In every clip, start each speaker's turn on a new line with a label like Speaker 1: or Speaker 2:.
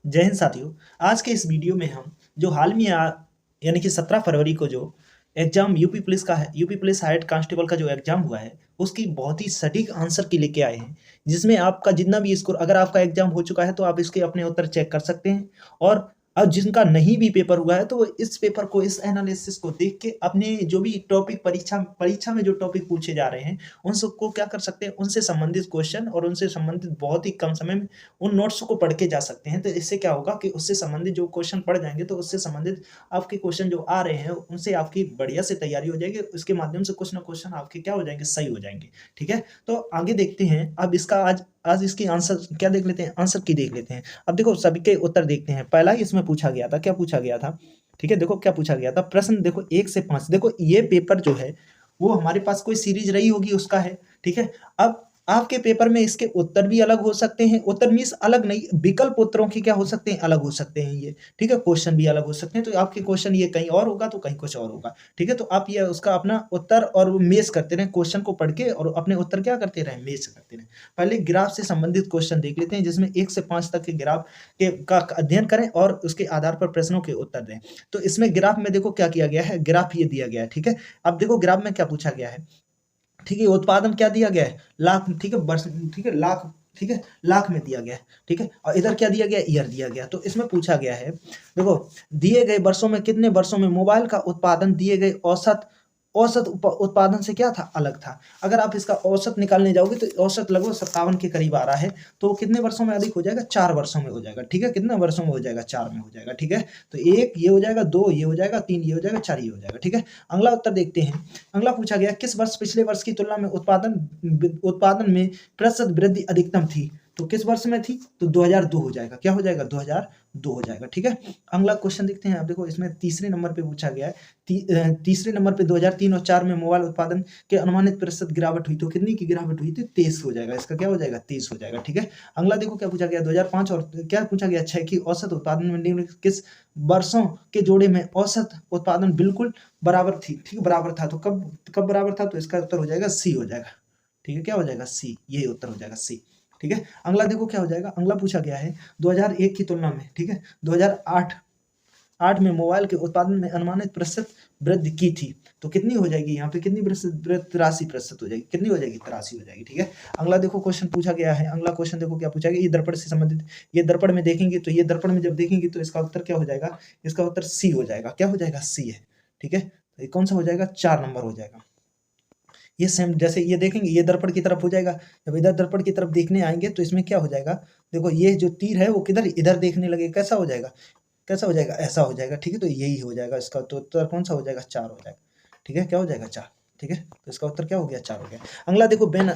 Speaker 1: जय हिंद साथियों। आज के इस वीडियो में हम जो हाल में यानी कि 17 फरवरी को जो एग्जाम यूपी पुलिस का है, यूपी पुलिस हायर कांस्टेबल का जो एग्जाम हुआ है उसकी बहुत ही सटीक आंसर की लेके आए हैं, जिसमें आपका जितना भी स्कोर, अगर आपका एग्जाम हो चुका है तो आप इसके अपने उत्तर चेक कर सकते हैं। और अब जिनका नहीं भी पेपर हुआ है तो वो इस पेपर को, इस एनालिसिस को देख के अपने जो भी टॉपिक परीक्षा परीक्षा में जो टॉपिक पूछे जा रहे हैं उन सबको क्या कर सकते हैं, उनसे संबंधित क्वेश्चन और उनसे संबंधित बहुत ही कम समय में उन नोट्स को पढ़ के जा सकते हैं। तो इससे क्या होगा कि उससे संबंधित जो क्वेश्चन पढ़ जाएंगे तो उससे संबंधित आपके क्वेश्चन जो आ रहे हैं उनसे आपकी बढ़िया से तैयारी हो जाएगी। उसके माध्यम से कुछ ना क्वेश्चन आपके क्या हो जाएंगे, सही हो जाएंगे। ठीक है, तो आगे देखते हैं। अब इसका आज आज इसकी आंसर क्या देख लेते हैं, आंसर की देख लेते हैं। अब देखो सभी के उत्तर देखते हैं। पहला ही इसमें पूछा गया था, क्या पूछा गया था? ठीक है, देखो क्या पूछा गया था। प्रश्न देखो 1 से 5। देखो ये पेपर जो है वो हमारे पास कोई सीरीज रही होगी उसका है। ठीक है, अब आपके पेपर में इसके उत्तर भी अलग हो सकते हैं। उत्तर मीन्स अलग नहीं, विकल्प उत्तरों के क्या हो सकते हैं, अलग हो सकते हैं ये। ठीक है, क्वेश्चन भी अलग हो सकते हैं। तो आपके क्वेश्चन ये कहीं और होगा तो कहीं कुछ और होगा। ठीक है, तो आप ये उसका अपना उत्तर और मेच करते रहें, क्वेश्चन को पढ़ के और अपने उत्तर क्या करते रहें, मेच करते रहें। पहले ग्राफ से संबंधित क्वेश्चन देख लेते हैं, जिसमें 1 से 5 तक के ग्राफ का अध्ययन करें और उसके आधार पर प्रश्नों के उत्तर दें। तो इसमें ग्राफ में देखो क्या किया गया है, ग्राफ ये दिया गया है। ठीक है, अब देखो ग्राफ में क्या पूछा गया है। ठीक है, उत्पादन क्या दिया गया है, लाख। ठीक है, वर्ष। ठीक है, लाख। ठीक है, लाख में दिया गया है। ठीक है, और इधर क्या दिया गया, ईयर दिया गया। तो इसमें पूछा गया है, देखो दिए गए वर्षों में, कितने वर्षों में मोबाइल का उत्पादन दिए गए औसत औसत उत्पादन से क्या था, अलग था। अगर आप इसका औसत निकालने जाओगे तो औसत लगभग 57 के करीब आ रहा है। तो कितने वर्षों में अधिक हो जाएगा, 4 वर्षों में हो जाएगा। ठीक है, कितने वर्षों में हो जाएगा, 4 में हो जाएगा। ठीक है, तो 1 ये हो जाएगा, 2 ये हो जाएगा, 3 ये हो जाएगा, 4 ये हो जाएगा। ठीक है, अगला उत्तर देखते हैं। अगला पूछा गया, किस वर्ष पिछले वर्ष की तुलना में उत्पादन में प्रतिशत वृद्धि अधिकतम थी? तो किस वर्ष में थी, तो 2002 हो जाएगा। क्या हो जाएगा, 2002 हो जाएगा। ठीक है, अगला क्वेश्चन देखते हैं। आप देखो इसमें तीसरे नंबर पे पूछा गया है, तीसरे नंबर पे 2003 और 4 में मोबाइल उत्पादन के अनुमानित प्रतिशत गिरावट हुई। तो कितनी की गिरावट हुई थी, 23 हो जाएगा। इसका क्या हो जाएगा, 23 हो जाएगा। ठीक है, अगला देखो क्या पूछा गया, 2005 और क्या पूछा गया, 6 की औसत उत्पादन में निम्नलिखित किस वर्षों के जोड़े में औसत उत्पादन बिल्कुल बराबर थी? ठीक, बराबर था। तो कब कब बराबर था, तो इसका उत्तर हो जाएगा सी हो जाएगा। ठीक है, क्या हो जाएगा, सी, यही उत्तर हो जाएगा, सी। ठीक है, अगला देखो क्या हो जाएगा। अगला पूछा गया है 2001 की तुलना में, ठीक है, 2008 में मोबाइल के उत्पादन में अनुमानित प्रतिशत वृद्धि की थी। तो कितनी हो जाएगी, यहाँ पे कितनी प्रतिशत, 83% हो जाएगी। कितनी हो जाएगी, 83 हो जाएगी। ठीक है, अगला देखो क्वेश्चन पूछा गया है। अगला क्वेश्चन देखो क्या पूछा गया, ये दर्पण से संबंधित। ये दर्पण में देखेंगे तो, ये दर्पण में जब देखेंगे तो इसका उत्तर क्या हो जाएगा, इसका उत्तर सी हो जाएगा। क्या हो जाएगा, सी है। ठीक है, तो ये कौन सा हो जाएगा, 4 नंबर हो जाएगा। ये सेम जैसे ये देखेंगे, ये दर्पण की तरफ हो जाएगा। जब इधर दर्पण की तरफ देखने आएंगे तो इसमें क्या हो जाएगा, देखो ये जो तीर है वो किधर, इधर देखने लगे, कैसा हो जाएगा, कैसा हो जाएगा, ऐसा हो जाएगा। ठीक है, तो यही हो जाएगा इसका। तो उत्तर कौन सा हो जाएगा, 4 हो जाएगा। ठीक है, क्या हो जाएगा, 4। ठीक है, तो इसका उत्तर क्या हो गया, 4 हो गया। अगला देखो, बेन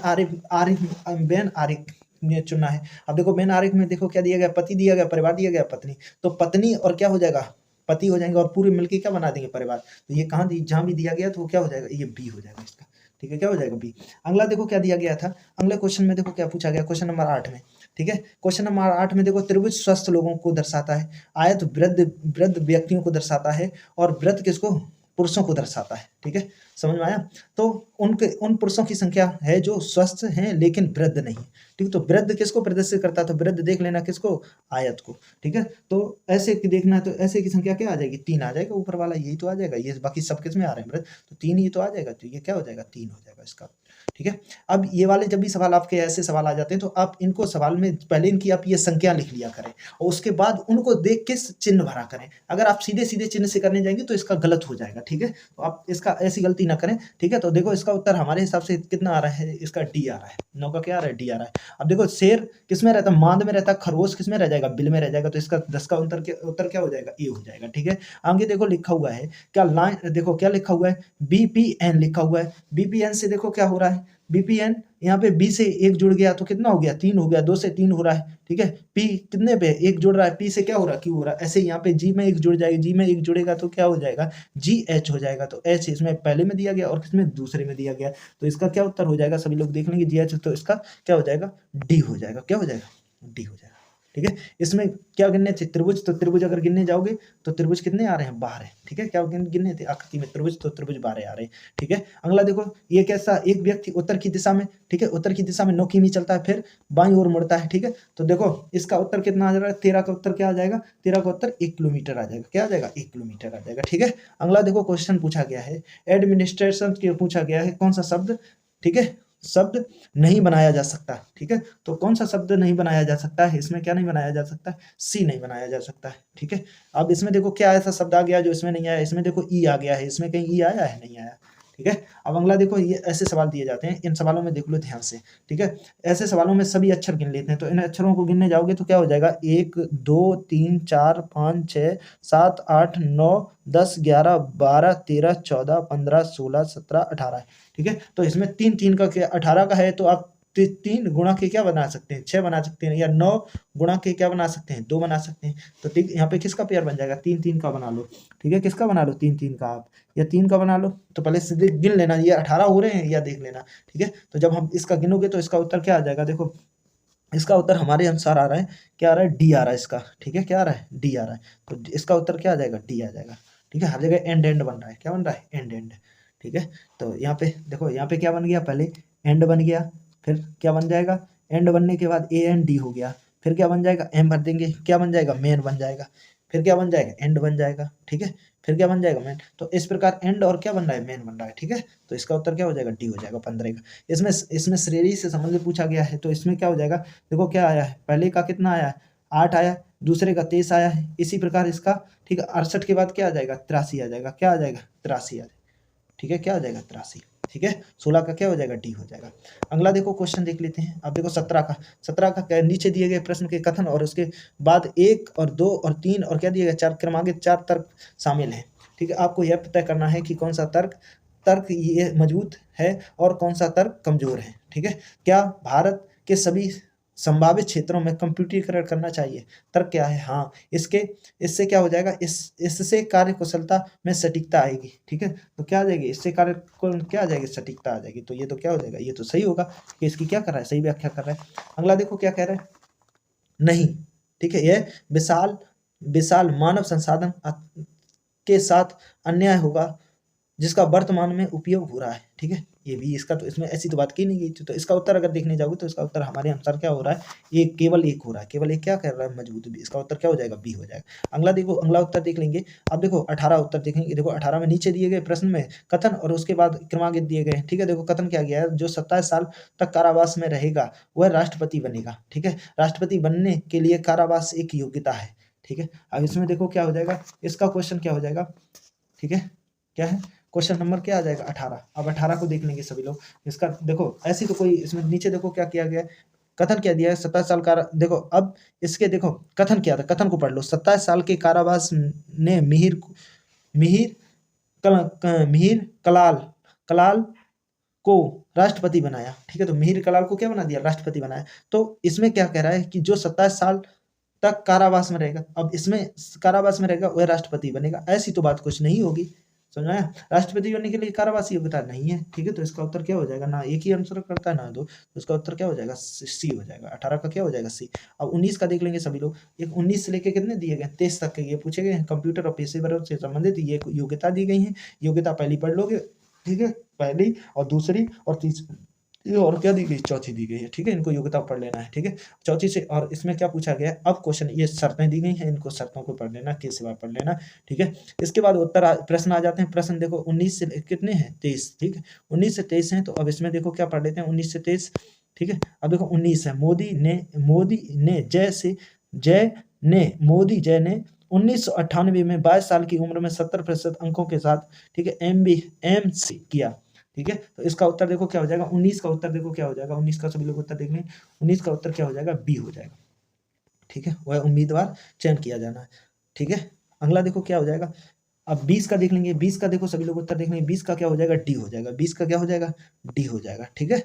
Speaker 1: आरिफ ने चुना है। अब देखो बेन आरिफ में देखो क्या दिया गया, पति दिया गया, परिवार दिया गया, पत्नी। तो पत्नी और क्या हो जाएगा, पति हो जाएंगे और पूरे मिलके क्या बना देंगे, परिवार। तो ये कहाँ जहां भी दिया गया तो वो क्या हो जाएगा, ये बी हो जाएगा इसका। ठीक है, क्या हो जाएगा, बी। अगला देखो क्या दिया गया था। अगले क्वेश्चन में देखो क्या पूछा गया, क्वेश्चन नंबर 8 में। ठीक है, क्वेश्चन नंबर 8 में देखो, त्रिभुज स्वस्थ लोगों को दर्शाता है, आयत वृद्ध वृद्ध व्यक्तियों को दर्शाता है, और वृत्त किसको, पुरुषों को दर्शाता है। ठीक है, समझ में आया। तो उन पुरुषों की संख्या है जो स्वस्थ हैं लेकिन वृद्ध नहीं। ठीक, तो वृद्ध किसको प्रदर्शित करता है, तो वृद्ध देख लेना किसको, आयत को। ठीक है, तो ऐसे की देखना है तो ऐसे की संख्या क्या आ जाएगी, 3 आ जाएगा। ऊपर वाला यही तो आ जाएगा, ये बाकी सब किस में आ रहे हैं, वृद्ध। तो 3 ही तो आ जाएगा, तो ये क्या हो जाएगा, 3 हो जाएगा इसका। ठीक है, अब ये वाले जब भी सवाल आपके ऐसे सवाल आ जाते हैं तो आप इनको सवाल में पहले इनकी आप ये संख्या लिख लिया करें और उसके बाद उनको देख के चिन्ह भरा करें। अगर आप सीधे सीधे चिन्ह से करने जाएंगे तो इसका गलत हो जाएगा। ठीक है, तो आप इसका ऐसी गलती ना करें। ठीक है, तो देखो इसका उत्तर हमारे हिसाब से कितना आ रहा है, इसका डी आ रहा है। 9 का क्या आ रहा है, डी आ रहा है। अब देखो शेर किस में रहता है, मांद में रहता है, खरगोश किस में रह जाएगा, बिल में रह जाएगा। तो इसका 10 का उत्तर क्या हो जाएगा, ए हो जाएगा। ठीक है, आगे देखो लिखा हुआ है क्या, लाइन देखो क्या लिखा हुआ है, बीपीएन लिखा हुआ है। बीपीएन से देखो क्या हो रहा है, बीपीएन यहाँ पे बी से 1 जुड़ गया तो कितना हो गया, 3 हो गया। 2 से 3 हो रहा है। ठीक है, पी कितने पे 1 जुड़ रहा है, पी से क्या हो रहा है, क्यू हो रहा है। ऐसे यहाँ पे जी में 1 जुड़ जाएगा, जी में 1 जुड़ेगा तो क्या हो जाएगा, जी एच हो जाएगा। तो एच इसमें पहले में दिया गया और किसमें, दूसरे में दिया गया। तो इसका क्या उत्तर हो जाएगा, सभी लोग देख लेंगे, जी एच। तो इसका क्या हो जाएगा, डी हो जाएगा। क्या हो जाएगा, डी हो जाएगा। ठीक है। इसमें क्या गिनने थे? त्रिभुज। तो त्रिभुज अगर गिनने जाओगे तो त्रिभुज कितने आ रहे हैं? 12। ठीक है, क्या गिनने थे? आकृति में त्रिभुज, तो त्रिभुज 12 आ रहे हैं। ठीक है। अगला देखो, ये कैसा, एक व्यक्ति उत्तर की दिशा में, ठीक है, उत्तर की दिशा में 9 किमी चलता है, फिर बाईं ओर मुड़ता है। ठीक है, तो देखो इसका उत्तर कितना आ जा रहा है? 13 का उत्तर क्या आ जाएगा? 13 का उत्तर 1 किलोमीटर आ जाएगा। क्या आ जाएगा? 1 किलोमीटर आ जाएगा। ठीक है। अगला देखो, क्वेश्चन पूछा गया है एडमिनिस्ट्रेशन के, पूछा गया है कौन सा शब्द, ठीक है, शब्द नहीं बनाया जा सकता। ठीक है, तो कौन सा शब्द नहीं बनाया जा सकता है? इसमें क्या नहीं बनाया जा सकता है? सी नहीं बनाया जा सकता है। ठीक है। अब इसमें देखो क्या ऐसा शब्द आ गया जो इसमें नहीं आया? इसमें देखो ई आ गया है, इसमें कहीं ई आया है? नहीं आया। ठीक है। अब अगला देखो, ये ऐसे सवाल दिए जाते हैं, इन सवालों में देख लो ध्यान से। ठीक है, ऐसे सवालों में सभी अक्षर गिन लेते हैं, तो इन अक्षरों को गिनने जाओगे तो क्या हो जाएगा? 1 2 3 4 5 6 7 8 9 10 11 12 13 14 15 16 17 18। ठीक है, तो इसमें 3 3 का क्या 18 का है, तो आप 3 गुणा के क्या बना सकते हैं? 6 बना सकते हैं, या 9 गुणा के क्या बना सकते हैं? 2 बना सकते हैं। तो ठीक, यहाँ पे किसका पेयर बन जाएगा? 3 3 का बना लो। ठीक है, किसका बना लो? 3 3 का आप, या 3 का बना लो। तो पहले सीधे गिन लेना ये 18 हो रहे हैं या देख लेना। ठीक है, तो जब हम इसका गिनोगे तो इसका उत्तर क्या आ जाएगा? देखो इसका उत्तर हमारे अनुसार आ रहा है, क्या आ रहा है? डी आ रहा है इसका। ठीक है, क्या आ रहा है? डी आ रहा है। तो इसका उत्तर क्या आ जाएगा? डी आ जाएगा। ठीक है, हर जगह एंड एंड बन रहा है, क्या बन रहा है? And and. ठीक है, तो यहाँ पे देखो, यहाँ पे क्या बन गया? पहले एंड बन गया, फिर क्या बन जाएगा? एंड बनने के बाद ए एन डी हो गया, फिर क्या बन जाएगा? एम भर देंगे, क्या बन जाएगा? मेन बन जाएगा, फिर क्या बन जाएगा? एंड बन जाएगा। ठीक है, फिर क्या बन जाएगा? मेन। तो इस प्रकार एंड और क्या बन रहा है? मेन बन रहा है। ठीक है, तो इसका उत्तर क्या हो जाएगा? डी हो जाएगा 15 का। इसमें श्रेणी से संबंधित पूछा गया है, तो इसमें क्या हो जाएगा? देखो क्या आया है, पहले का कितना आया है? 8 आया, दूसरे का 23 आया है, इसी प्रकार इसका, ठीक है, 68 के बाद क्या आ जाएगा? 83 आ जाएगा। क्या आ जाएगा? 83 आ जाएगा। ठीक है, क्या आ जाएगा? 83। ठीक है, 16 का क्या हो जाएगा? डी हो जाएगा। अगला देखो क्वेश्चन देख लेते हैं। अब देखो 17 का नीचे दिए गए प्रश्न के कथन और उसके बाद 1 और 2 और 3 और क्या दिए गए? 4 क्रमांकित 4 तर्क शामिल हैं। ठीक है, आपको यह पता करना है कि कौन सा तर्क तर्क ये मजबूत है और कौन सा तर्क कमजोर है। ठीक है, क्या भारत के सभी संभावित क्षेत्रों में कंप्यूटरीकरण करना चाहिए? तर्क क्या है? हाँ। इससे क्या हो जाएगा? इससे कार्य कुशलता में सटीकता आएगी। ठीक है, तो क्या आ जाएगी? इससे कार्य को क्या आ जाएगी? सटीकता आ जाएगी। तो ये तो क्या हो जाएगा? ये तो सही होगा कि इसकी क्या कर रहा है? सही व्याख्या कर रहा है। अगला देखो क्या कह रहा है? नहीं। ठीक है, यह विशाल विशाल मानव संसाधन के साथ अन्याय होगा जिसका वर्तमान में उपयोग हो रहा है। ठीक है, ये भी इसका, तो इसमें ऐसी तो बात की नहीं गई थी। तो इसका उत्तर अगर देखने जाओगे तो इसका उत्तर हमारे अनुसार क्या हो रहा है? ये केवल एक हो रहा है, केवल एक क्या कर रहा है? मजबूत भी। इसका उत्तर क्या हो जाएगा? बी हो जाएगा। अगला देखो, अगला उत्तर देख लेंगे। अब देखो 18 उत्तर देखेंगे। देखो 18 में नीचे दिए गए प्रश्न में कथन और उसके बाद क्रमांकित दिए गए हैं। ठीक है, देखो कथन क्या गया है? जो 27 साल तक कारावास में रहेगा वह राष्ट्रपति बनेगा। ठीक है, राष्ट्रपति बनने के लिए कारावास एक योग्यता है। ठीक है, अब इसमें देखो क्या हो जाएगा? इसका क्वेश्चन क्या हो जाएगा? ठीक है, क्या है? क्वेश्चन नंबर क्या आ जाएगा? 18। अब 18 को देख लेंगे सभी लोग। इसका देखो ऐसी तो कोई, इसमें नीचे देखो क्या किया गया है? कथन क्या दिया है? 27 साल का। देखो अब इसके देखो कथन क्या था, कथन को पढ़ लो। 27 साल के कारावास ने मिहिर मिहिर कलाल कलाल को राष्ट्रपति बनाया। ठीक है, तो मिहिर कलाल को क्या बना दिया? राष्ट्रपति बनाया। तो इसमें क्या कह रहा है कि जो 27 साल तक कारावास में रहेगा, अब इसमें कारावास में रहेगा वह राष्ट्रपति बनेगा, ऐसी तो बात कुछ नहीं होगी। समझ में आया? राष्ट्रपति बनने के लिए कारावास योग्यता नहीं है। ठीक है, तो इसका उत्तर क्या हो जाएगा? ना एक ही आंसर करता है ना दो, तो इसका उत्तर क्या हो जाएगा? सी हो जाएगा। 18 का क्या हो जाएगा? सी। अब 19 का देख लेंगे सभी लोग। एक 19 से लेके कितने दिए गए? 23 तक के ये पूछे गए हैं। कंप्यूटर और पेशेवरों से संबंधित ये योग्यता दी गई है। योग्यता पहली पढ़ लोगे। ठीक है, पहली और दूसरी और तीसरी, ये और क्या दी गई? चौथी दी गई है। ठीक है, इनको योग्यता पढ़ लेना है। ठीक है, चौथी से। और इसमें क्या पूछा गया है? अब क्वेश्चन, ये शर्तें दी गई हैं, इनको शर्तों को पढ़ लेना, के सिवा पढ़ लेना। ठीक है, इसके बाद उत्तर प्रश्न आ जाते हैं। प्रश्न देखो 19 से कितने हैं? 23। ठीक है, 19 से 23 हैं। तो अब इसमें देखो क्या पढ़ लेते हैं? 19 से 23। ठीक है, अब देखो 19 है। मोदी ने मोदी जय ने 1998 में 22 साल की उम्र में 70% अंकों के साथ, ठीक है, एमसी किया। ठीक है, तो इसका उत्तर देखो क्या हो जाएगा? 19 का उत्तर देखो क्या हो जाएगा? 19 का सभी लोग उत्तर देख लें। 19 का उत्तर क्या हो जाएगा? बी हो जाएगा। ठीक है, वह उम्मीदवार चयन किया जाना है। ठीक है, अगला देखो क्या हो जाएगा? अब 20 का देख लेंगे। 20 का देखो सभी लोग उत्तर देख लेंगे। 20 का क्या हो जाएगा? डी हो जाएगा। 20 का क्या हो जाएगा? डी हो जाएगा। ठीक है,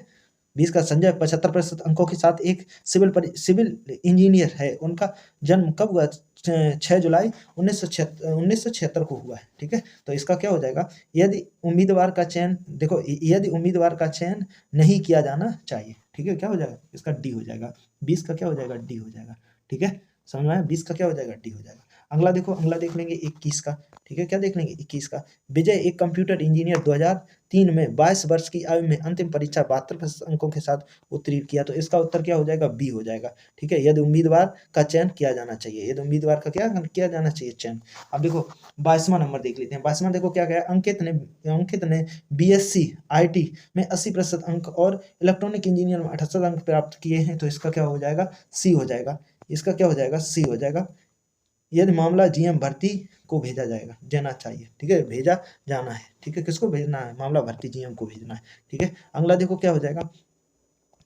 Speaker 1: 20 का संजय 75% अंकों के साथ एक सिविल इंजीनियर है। उनका जन्म कब हुआ? 6 जुलाई 1976 को हुआ है। ठीक है, तो इसका क्या हो जाएगा? यदि उम्मीदवार का चयन, देखो यदि उम्मीदवार का चयन नहीं किया जाना चाहिए। ठीक है, क्या हो जाएगा? इसका डी हो जाएगा। 20 का क्या हो जाएगा? डी हो जाएगा। ठीक है, समझ में आया। 20 का क्या हो जाएगा, डी हो जाएगा। अगला देखो, अगला देख लेंगे 21 का, ठीक है, क्या देख लेंगे 21 का। विजय एक कंप्यूटर इंजीनियर 2003 में 22 वर्ष की आयु में अंतिम परीक्षा 72% अंकों के साथ उत्तीर्ण किया। तो इसका उत्तर क्या हो जाएगा, बी हो जाएगा। ठीक है, यदि उम्मीदवार का चयन किया जाना चाहिए, यदि उम्मीदवार का क्या किया जाना चाहिए, चयन। अब देखो 22वां नंबर देख लेते हैं। 22वां देखो क्या गया, अंकित ने बीएससी आईटी में 80% अंक और इलेक्ट्रॉनिक इंजीनियर में 78 अंक प्राप्त किए हैं। तो इसका क्या हो जाएगा, सी हो जाएगा। इसका क्या हो जाएगा, सी हो जाएगा। यदि मामला जीएम भर्ती को भेजा जाएगा, जाना चाहिए, ठीक है, भेजा जाना है, ठीक है, किसको भेजना है, मामला भर्ती जीएम को भेजना है, ठीक है। अगला देखो क्या हो जाएगा,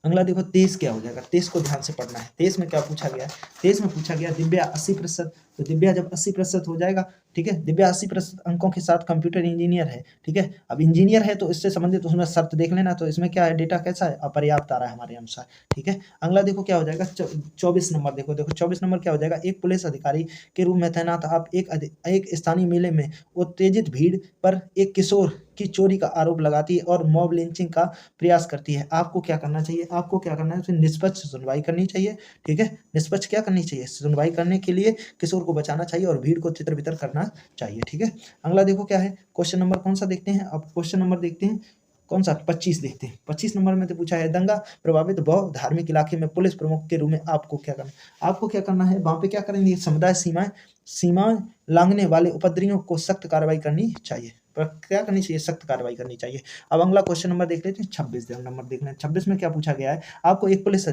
Speaker 1: अगला देखो 23 क्या हो जाएगा, 23 को ध्यान से पढ़ना है। 23 में क्या पूछा गया है, 23 में पूछा गया दिव्या 80%। तो दिव्या जब 80% हो जाएगा, ठीक है, दिव्या 80% अंकों के साथ कंप्यूटर इंजीनियर है, ठीक है। अब इंजीनियर है तो इससे संबंधित उसमें शर्त देख लेना। तो इसमें क्या है, डेटा कैसा है, अपर्याप्त आ रहा है हमारे अनुसार, ठीक है। अगला देखो क्या हो जाएगा, 24 नंबर देखो, 24 नंबर क्या हो जाएगा, एक पुलिस अधिकारी के रूप में तैनात आप एक स्थानीय मेले में उत्तेजित भीड़ पर एक किशोर की चोरी का आरोप लगाती है और मॉब लिंचिंग का प्रयास करती है। आपको क्या करना चाहिए, आपको क्या करना है, निष्पक्ष सुनवाई करनी चाहिए, ठीक है, निष्पक्ष क्या करनी चाहिए, सुनवाई करने के लिए किशोर को बचाना चाहिए और भीड़ को तितर बितर करना चाहिए, ठीक है। अगला देखो क्या है, क्वेश्चन नंबर कौन सा देखते हैं, अब क्वेश्चन नंबर देखते हैं कौन सा, 25 देखते हैं। 25 नंबर में तो पूछा है दंगा प्रभावित बौद्ध धार्मिक इलाके में पुलिस प्रमुख के रूप में आपको क्या करना, आपको क्या करना है, वहां पे क्या करेंगे, समुदाय सीमाएं लांघने वाले उपद्रवियों को सख्त कार्रवाई करनी चाहिए, पर क्या करनी चाहिए, सख्त कार्रवाई करनी चाहिए। अब अगला क्वेश्चन नंबर देख लेते हैं, 26 नंबर देख लें। 26 में क्या पूछा गया है, आपको एक पुलिस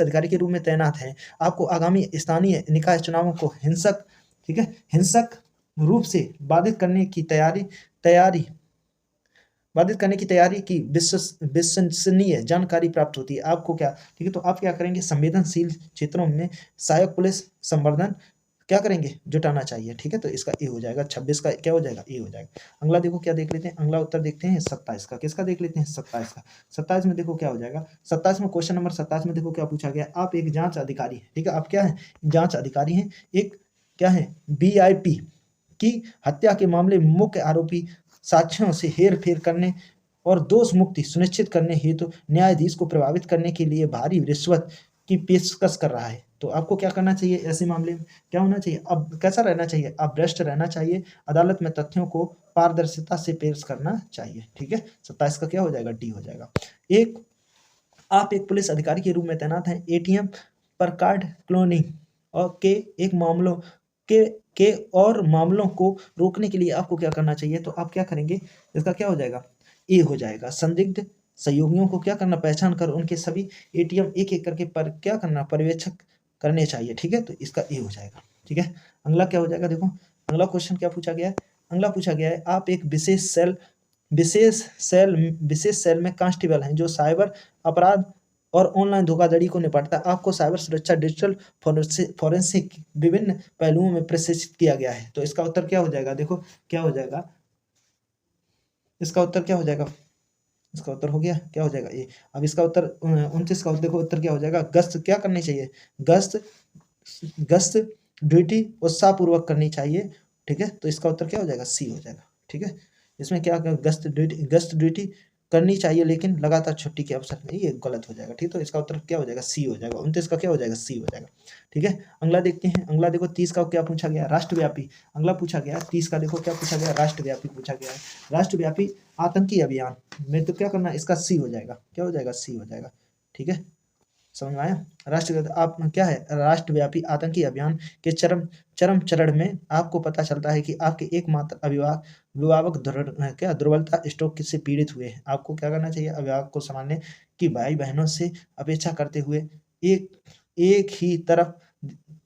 Speaker 1: अधिकारी के रूप में तैनात है, आपको आगामी स्थानीय निकाय चुनावों को हिंसक, ठीक है, हिंसक रूप से बाधित करने की तैयारी की विश्वसनीय जानकारी प्राप्त होती है। आपको क्या, ठीक है, तो आप क्या करेंगे, संवेदनशील क्षेत्रों में सहायक पुलिस संवर्धन क्या करेंगे, जुटाना चाहिए, ठीक है। तो इसका ए हो जाएगा, 26 का क्या हो जाएगा, ए हो जाएगा। अगला देखो क्या देख लेते हैं, अगला उत्तर देखते हैं 27 का, किसका देख लेते हैं, 27 का। 27 में देखो क्या हो जाएगा, 27 में क्वेश्चन नंबर 27 में देखो क्या पूछा गया, आप एक जांच अधिकारी है, ठीक है, आप क्या है, जांच अधिकारी हैं, एक क्या है, वीआईपी की हत्या के मामले में मुख्य आरोपी साक्ष्यों से हेर फेर करने और दोष मुक्ति सुनिश्चित करने हेतु न्यायाधीश को प्रभावित करने के लिए भारी रिश्वत की पेशकश कर रहा है। तो आपको क्या करना चाहिए, ऐसे मामले में क्या होना चाहिए, अब कैसा रहना चाहिए, अभ्रष्ट रहना चाहिए, अदालत में तथ्यों को पारदर्शिता से पेश करना चाहिए, ठीक है। 27 का क्या हो जाएगा, डी हो जाएगा। आप एक पुलिस अधिकारी के रूप में तैनात हैं, एटीएम पर कार्ड क्लोनिंग और के और मामलों को रोकने के लिए आपको क्या करना चाहिए, तो आप क्या करेंगे, इसका क्या हो जाएगा, ए हो जाएगा। संदिग्ध सहयोगियों को क्या करना, पहचान कर उनके सभी एटीएम एक एक करके पर क्या करना, पर्यवेक्षक करने चाहिए, ठीक है। तो इसका ए हो जाएगा, ठीक है। अगला क्या हो जाएगा, देखो अगला क्वेश्चन क्या पूछा गया है, अगला पूछा गया है आप एक विशेष सेल में कांस्टेबल हैं जो साइबर अपराध और ऑनलाइन धोखाधड़ी को निपटता है। आपको साइबर सुरक्षा, डिजिटल फॉरेंसिक विभिन्न पहलुओं में प्रशिक्षित किया गया है। तो इसका उत्तर क्या हो जाएगा, देखो क्या हो जाएगा, इसका उत्तर क्या हो जाएगा, इसका उत्तर हो गया, क्या हो जाएगा ये। अब इसका उत्तर 29 का देखो उत्तर क्या हो जाएगा, गश्त क्या करनी चाहिए, गश्त ड्यूटी उत्साहपूर्वक करनी चाहिए, ठीक है। तो इसका उत्तर क्या हो जाएगा, सी हो जाएगा, ठीक है। इसमें क्या गश्त ड्यूटी करनी चाहिए लेकिन लगातार छुट्टी के अवसर में, ये गलत हो जाएगा, ठीक। तो इसका उत्तर क्या हो जाएगा, सी हो जाएगा। 29 का क्या हो जाएगा, सी हो जाएगा, ठीक है। अगला देखते हैं, अगला देखो 30 का क्या पूछा गया, राष्ट्रव्यापी, अगला पूछा गया 30 का, देखो क्या पूछा गया, राष्ट्रव्यापी पूछा गया है। राष्ट्रव्यापी आतंकी अभियान में तो क्या करना है, इसका सी हो जाएगा, क्या हो जाएगा, सी हो जाएगा, ठीक है, समझ में आया। आप क्या है, राष्ट्रव्यापी आतंकी अभियान के चरम चरण में आपको पता चलता है कि आपके एकमात्र अभिभावक दुर्बलता स्ट्रोक से पीड़ित हुए हैं। आपको क्या करना चाहिए, अभिभावक को संभालने की भाई बहनों से अपेक्षा करते हुए एक ही तरफ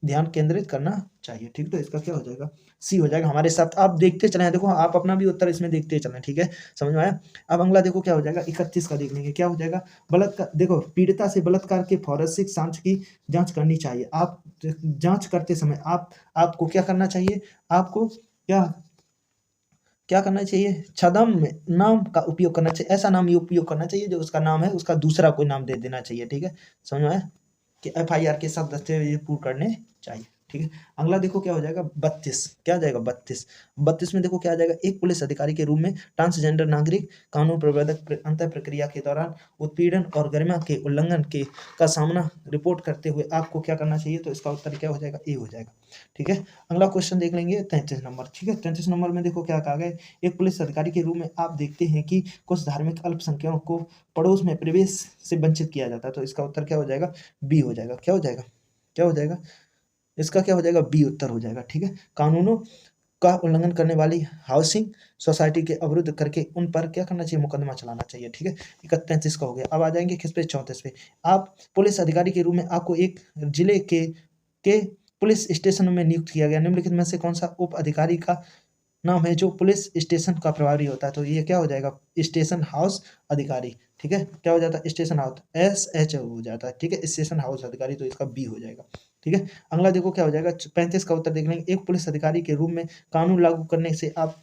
Speaker 1: ध्यान केंद्रित करना चाहिए, ठीक। तो इसका क्या हो जाएगा, सी हो जाएगा। हमारे साथ आप देखते चले, देखो आप अपना भी उत्तर इसमें देखते चले, ठीक है, समझ में आया। अब अगला देखो क्या हो जाएगा, 31 का देख लेंगे, क्या हो जाएगा, बलात्कार, देखो पीड़िता से बलात्कार के फॉरेंसिक साक्ष्य की जांच करनी चाहिए। आप जांच करते समय आपको क्या करना चाहिए, आपको क्या करना चाहिए, छदम नाम का उपयोग करना चाहिए, ऐसा नाम उपयोग करना चाहिए जो उसका नाम है उसका दूसरा कोई नाम दे देना चाहिए, ठीक है, समझ में आया, कि FIR के साथ दस्तावेज पूर्ण करने चाहिए, ठीक है। अगला देखो क्या हो जाएगा 32, क्या आ जाएगा 32। 32 में देखो क्या आ जाएगा, एक पुलिस अधिकारी के रूप में ट्रांसजेंडर नागरिक कानून प्रवर्तक अंतर प्रक्रिया के दौरान उत्पीड़न और गरिमा के उल्लंघन के का सामना रिपोर्ट करते हुए आपको क्या करना चाहिए, तो इसका उत्तर क्या हो जाएगा, ए हो जाएगा। ठीक है। अगला क्वेश्चन देख लेंगे 33 नंबर। ठीक है, 33 नंबर में देखो क्या कहा गया है, एक पुलिस अधिकारी के रूप में आप देखते हैं कि कुछ धार्मिक अल्पसंख्यकों को पड़ोस में प्रवेश से वंचित किया जाता है, तो इसका उत्तर क्या हो जाएगा, बी हो जाएगा। क्या हो जाएगा, क्या हो जाएगा, इसका क्या हो जाएगा, बी उत्तर हो जाएगा। ठीक है। कानूनों का उल्लंघन करने वाली हाउसिंग सोसाइटी के अवरुद्ध करके उन पर क्या करना चाहिए, मुकदमा चलाना चाहिए। ठीक है। 31 का हो गया। अब आ जाएंगे किस पे, 34 पे। आप पुलिस अधिकारी के रूप में आपको एक जिले के पुलिस स्टेशन में नियुक्त किया गया, निम्नलिखित में से कौन सा उप अधिकारी का नाम है जो पुलिस स्टेशन का प्रभारी होता है, तो ये क्या हो जाएगा, स्टेशन हाउस अधिकारी। ठीक है। क्या हो जाता है, स्टेशन हाउस, SH हो जाता है। ठीक है, स्टेशन हाउस अधिकारी, तो इसका बी हो जाएगा। ठीक है। अगला देखो क्या हो जाएगा, 35 का उत्तर देख लेंगे, एक पुलिस अधिकारी के रूप में कानून लागू करने से आप,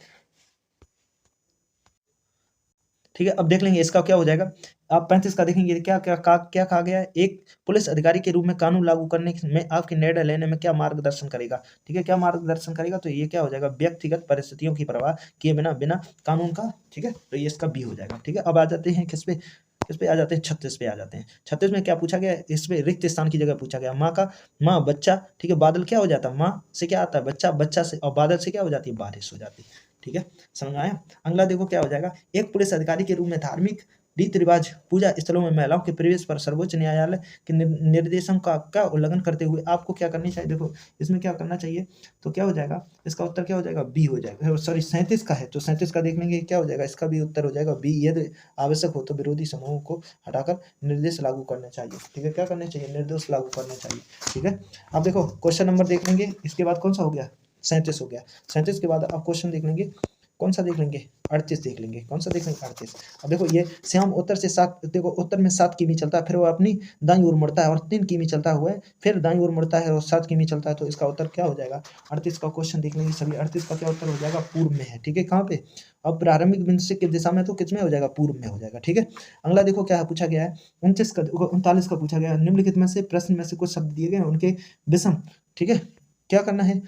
Speaker 1: ठीक है, अब देख लेंगे इसका क्या हो जाएगा। आप 35 का देखेंगे क्या कहा गया है, एक पुलिस अधिकारी के रूप में कानून लागू करने में आपके निर्णय लेने में क्या मार्गदर्शन करेगा। ठीक है, क्या मार्गदर्शन करेगा, तो ये क्या हो जाएगा, व्यक्तिगत परिस्थितियों की परवाह किए बिना बिना कानून का। ठीक है, तो ये इसका बी हो जाएगा। ठीक है। अब आ जाते हैं किस पे आ जाते हैं, 36 पे आ जाते हैं। 36 में क्या पूछा गया है, इसमें रिक्त स्थान की जगह पूछा गया, माँ बच्चा। ठीक है, बादल क्या हो जाता है, माँ से क्या आता है, बच्चा, बच्चा से, और बादल से क्या हो जाती है, बारिश हो जाती है। ठीक है, समझ में आया। अगला देखो क्या हो जाएगा, एक पुलिस अधिकारी के रूप में धार्मिक रीति रिवाज पूजा स्थलों में महिलाओं के प्रवेश पर सर्वोच्च न्यायालय के निर्देशों का उल्लंघन करते हुए आपको क्या करनी चाहिए। देखो इसमें क्या करना चाहिए, तो क्या हो जाएगा, इसका उत्तर क्या हो जाएगा, बी हो जाएगा। सॉरी 37 का है, तो 37 का देख लेंगे, क्या हो जाएगा, इसका भी उत्तर हो जाएगा बी। यदि आवश्यक हो तो विरोधी समूहों को हटाकर निर्देश लागू करने चाहिए। ठीक है, क्या करने चाहिए, निर्देश लागू करने चाहिए। ठीक है। अब देखो क्वेश्चन नंबर देख लेंगे, इसके बाद कौन सा हो गया, 37 हो गया। 37 के बाद आप क्वेश्चन देख लेंगे, कौन सा देख लेंगे, 38 देख लेंगे। कौन सा देख लेंगे, 38। अब देखो ये श्याम उत्तर से 7, देखो उत्तर में 7 किमी चलता है, फिर वो अपनी दाईं ओर मुड़ता है और 3 किमी चलता हुआ है, फिर दाईं ओर मुड़ता है और 7 किमी चलता है, तो इसका उत्तर क्या हो जाएगा, 38 का क्वेश्चन देख लेंगे सभी। 38 का क्या उत्तर हो जाएगा, पूर्व में है। ठीक है, कहाँ पे, अब प्रारंभिक बिंदु से किस दिशा में, तो किस में हो जाएगा, पूर्व में हो जाएगा। ठीक है। अगला देखो क्या पूछा गया है, 39 का पूछा गया है, निम्नलिखित में से प्रश्न में से कुछ शब्द दिए गए उनके विषम। ठीक है, क्या करना है,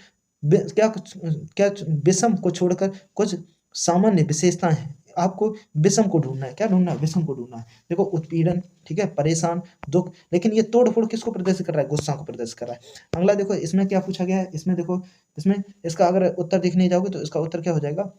Speaker 1: क्या क्या विषम को छोड़कर कुछ सामान्य विशेषताएं हैं, आपको विषम को ढूंढना है। क्या ढूंढना है, विषम को ढूंढना है। देखो उत्पीड़न, ठीक है, परेशान, दुख, लेकिन ये तोड़ फोड़ किसको प्रदर्शित कर रहा है, गुस्सा को प्रदर्शित कर रहा है। अगला देखो इसमें क्या पूछा गया है, इसमें देखो, इसमें इसका अगर उत्तर देखने जाओगे तो इसका उत्तर क्या हो जाएगा,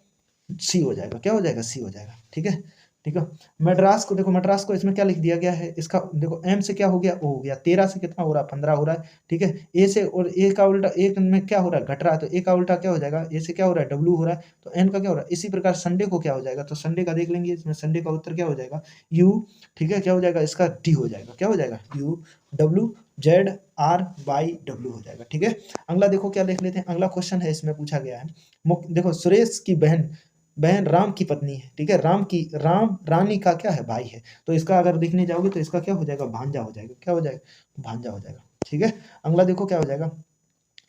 Speaker 1: सी हो जाएगा। क्या हो जाएगा, सी हो जाएगा। ठीक है। ठीक है। मद्रास को देखो, मद्रास को इसमें क्या लिख दिया गया है, इसका देखो एम से क्या हो गया, ओ हो गया, 13 से कितना हो रहा है, 15 हो रहा है। ठीक है। ए से, और ए का उल्टा, एक में क्या हो रहा है, घट रहा है, तो ए का उल्टा क्या हो जाएगा, ए से क्या हो रहा है, डब्ल्यू हो रहा है, तो एन का क्या हो रहा है। इसी प्रकार संडे को क्या हो जाएगा, तो संडे का देख लेंगे, इसमें संडे का उत्तर क्या हो जाएगा, यू। ठीक है, क्या हो जाएगा, इसका डी हो जाएगा। क्या हो जाएगा, U W Z R Y W हो जाएगा। ठीक है। अगला देखो क्या देख लेते हैं, अगला क्वेश्चन है, इसमें पूछा गया है, देखो सुरेश की बहन बहन राम की पत्नी है। ठीक है, राम रानी का क्या है, भाई है, तो इसका अगर देखने जाओगे तो इसका क्या हो जाएगा, भांजा हो जाएगा। क्या हो जाएगा, भांजा हो जाएगा। ठीक है। अगला देखो क्या हो जाएगा,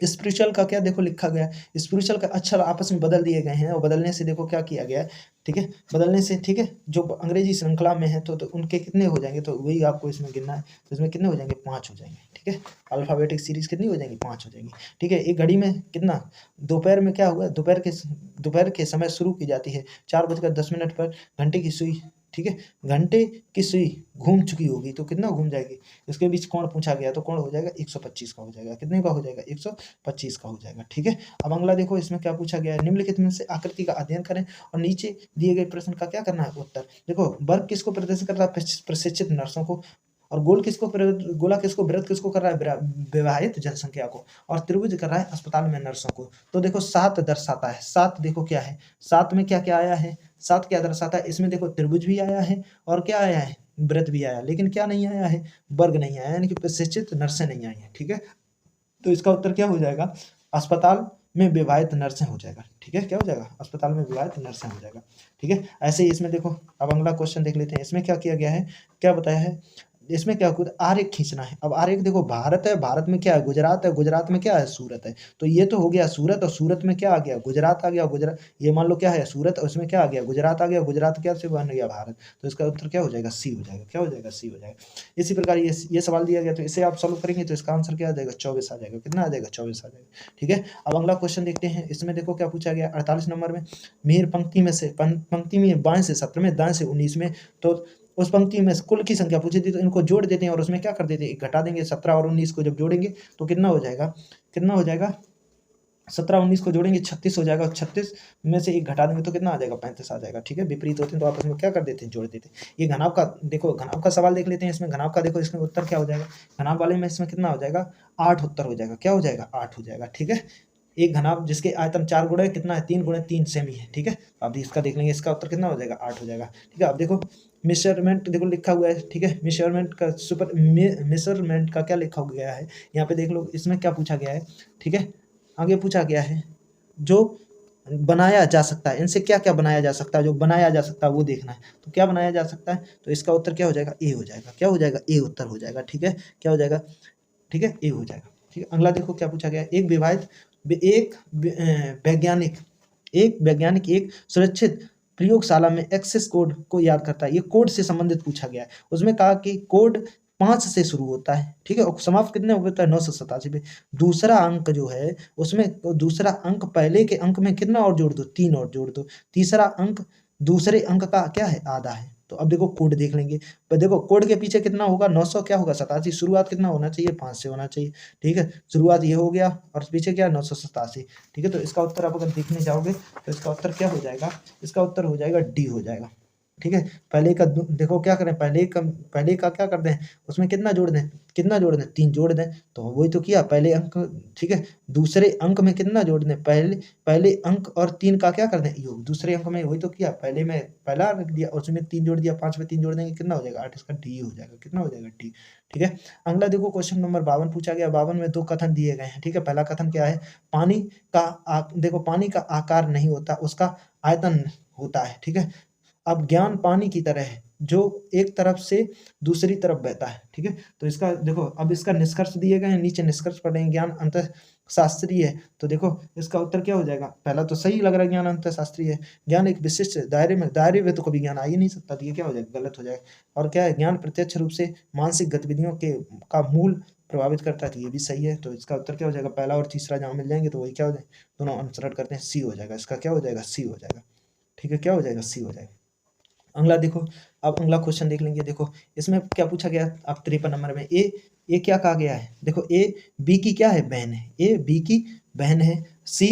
Speaker 1: स्पिरिचुअल का क्या देखो लिखा गया है, स्पिरिचुअल का अक्षर आपस में बदल दिए गए हैं, और बदलने से देखो क्या किया गया है। ठीक है, बदलने से, ठीक है, जो अंग्रेजी श्रृंखला में है तो उनके कितने हो जाएंगे, तो वही आपको इसमें गिनना है, तो इसमें कितने हो जाएंगे, 5 हो जाएंगे। ठीक है, अल्फाबेटिक सीरीज कितनी हो जाएंगी, 5 हो जाएंगी। ठीक है, एक घड़ी में कितना, दोपहर में क्या हुआ, दोपहर के समय शुरू की जाती है 4:10 पर, घंटे की सुई, ठीक है, घंटे की सुई घूम चुकी होगी तो कितना घूम जाएगी, इसके बीच कोण पूछा गया तो कोण हो जाएगा 125 का हो जाएगा। कितने का हो जाएगा, 125 का हो जाएगा। ठीक है। अब अगला देखो इसमें क्या पूछा गया है, निम्नलिखित में से आकृति का अध्ययन करें और नीचे दिए गए प्रश्न का क्या करना है, उत्तर। देखो वर्ग किसको प्रदर्शित कर रहा है, प्रशिक्षित नर्सों को, और गोला किसको, वृत्त किसको कर रहा है, विवाहित जनसंख्या को, और त्रिभुज कर रहा है अस्पताल में नर्सों को। तो देखो 7 दर्शाता है, 7 देखो क्या है, 7 में क्या क्या आया है, 7 क्या दर्शाता है, इसमें देखो त्रिभुज भी आया है और क्या आया है, व्रत भी आया, लेकिन क्या नहीं आया है, वर्ग नहीं आया, यानी कि प्रशिक्षित नर्सें नहीं आई हैं। ठीक है, तो इसका उत्तर क्या हो जाएगा, अस्पताल में विवाहित नर्सें हो जाएगा। ठीक है, क्या हो जाएगा, अस्पताल में विवाहित नर्सें हो जाएगा। ठीक है, ऐसे ही इसमें देखो, अब अगला क्वेश्चन देख लेते हैं, इसमें क्या किया गया है, क्या बताया है, इसमें क्या होता है, आर एक खींचना है। अब आर एक देखो, भारत है, भारत में क्या है, गुजरात है, गुजरात में क्या है, सूरत है। तो ये तो हो गया सूरत, और सूरत में क्या आ गया, गुजरात आ गया। गुजरात, ये मान लो क्या है, सूरत, और उसमें क्या आ गया, गुजरात आ गया। गुजरात क्या से बन गया, भारत। तो इसका उत्तर क्या हो जाएगा, सी हो जाएगा। क्या हो जाएगा, सी हो जाएगा। इसी प्रकार ये सवाल दिया गया, तो इसे आप सॉल्व करेंगे तो इसका आंसर क्या आ जाएगा, 24 आ जाएगा। कितना आ जाएगा, 24 आ जाएगा। ठीक है। अब अगला क्वेश्चन देखते हैं। इसमें देखो क्या पूछा गया, 48 नंबर में, मिहिर पंक्ति में से, पंक्ति में बाएं से 17 में, दाएं से 19 में, तो उस पंक्ति में कुल की संख्या पूछी थी, तो इनको जोड़ देते हैं और उसमें क्या कर देते हैं, घटा देंगे। 17 और 19 को जब जोड़ेंगे तो कितना हो जाएगा, कितना हो जाएगा, 17 19 को जोड़ेंगे 36 हो जाएगा। 36 में से एक घटा देंगे तो कितना आ जाएगा, 35 आ जाएगा। ठीक है। विपरीत होते हैं तो आपस में क्या कर देते हैं, जोड़ देते हैं। ये घनाभ का देखो, घनाभ का सवाल देख लेते हैं। इसमें घनाभ का देखो, इसमें उत्तर क्या हो जाएगा, घनाभ वाले में इसमें कितना हो जाएगा, 8 उत्तर हो जाएगा। क्या हो जाएगा, 8 हो जाएगा। ठीक है। एक घनाभ जिसके आयतन 4 गुणे कितना है, 3 गुणे 3 सेमी है। ठीक है। अब इसका देख लेंगे, इसका उत्तर कितना हो जाएगा, 8 हो जाएगा। ठीक है। अब देखो मेजरमेंट देखो लिखा हुआ है। ठीक है। मेजरमेंट का मेजरमेंट का क्या लिखा गया है, यहाँ पे देख लो। इसमें क्या पूछा गया है, ठीक है, आगे पूछा गया है जो बनाया जा सकता है, इनसे क्या क्या बनाया जा सकता है, जो बनाया जा सकता है वो देखना है। तो क्या बनाया जा सकता है, तो इसका उत्तर क्या हो जाएगा, ए हो जाएगा। क्या हो जाएगा, ए उत्तर हो जाएगा। ठीक है। क्या हो जाएगा, ठीक है, ए हो जाएगा। ठीक है। अगला देखो क्या पूछा गया है, एक वैज्ञानिक एक सुरक्षित प्रयोगशाला में एक्सेस कोड को याद करता है। ये कोड से संबंधित पूछा गया है। उसमें कहा कि कोड 5 से शुरू होता है। ठीक है। और समाप्त कितने होता है, 987 पे। दूसरा अंक जो है उसमें, दूसरा अंक पहले के अंक में कितना और जोड़ दो, 3 और जोड़ दो। तीसरा अंक दूसरे अंक का क्या है, आधा है। तो अब देखो कोड देख लेंगे। पर देखो कोड के पीछे कितना होगा, 900 क्या होगा, 87। शुरुआत कितना होना चाहिए, 5 से होना चाहिए। ठीक है। शुरुआत ये हो गया और पीछे क्या, 987। ठीक है। तो इसका उत्तर आप अगर देखने जाओगे तो इसका उत्तर क्या हो जाएगा, इसका उत्तर हो जाएगा डी हो जाएगा। ठीक है। पहले का देखो क्या करें, पहले का क्या कर दें, उसमें कितना जोड़ दें, कितना जोड़ दें, 3 जोड़ दें। तो वही तो किया, पहले अंक। ठीक है। दूसरे अंक में कितना जोड़ दें, पहले पहले अंक और 3 का क्या कर दें, योग। दूसरे अंक में वही तो किया, पहले में पहला रख दिया, उसमें 3 जोड़ दिया, 5 में 3 जोड़ देंगे कितना हो जाएगा, 8। इसका डी हो जाएगा। कितना हो जाएगा, डी। ठीक है। अगला देखो क्वेश्चन नंबर 52 पूछा गया। 52 में 2 कथन दिए गए हैं। ठीक है। पहला कथन क्या है, पानी का देखो पानी का आकार नहीं होता, उसका आयतन होता है। ठीक है। अब ज्ञान पानी की तरह है जो एक तरफ से दूसरी तरफ बहता है। ठीक है। तो इसका देखो, अब इसका निष्कर्ष दिए गए हैं, नीचे निष्कर्ष पढ़ेंगे। ज्ञान अंतः शास्त्रीय है, तो देखो इसका उत्तर क्या हो जाएगा, पहला तो सही लग रहा है, ज्ञान अंतः शास्त्रीय है। ज्ञान एक विशिष्ट दायरे में तो कभी ज्ञान आ ही नहीं सकता, तो ये क्या हो जाएगा, गलत हो जाएगा। और क्या है, ज्ञान प्रत्यक्ष रूप से मानसिक गतिविधियों के का मूल प्रभावित करता है, तो ये भी सही है। तो इसका उत्तर क्या हो जाएगा, पहला और तीसरा जहाँ मिल जाएंगे तो वही क्या हो जाए, दोनों अनुसरण करते हैं, सी हो जाएगा। इसका क्या हो जाएगा, सी हो जाएगा। ठीक है। क्या हो जाएगा, सी हो जाएगा। अगला देखो, अब अगला क्वेश्चन देख लेंगे। देखो इसमें क्या पूछा गया, अब 53 नंबर में, ए क्या कहा गया है, देखो ए बी की क्या है, बहन है। ए बी की बहन है। सी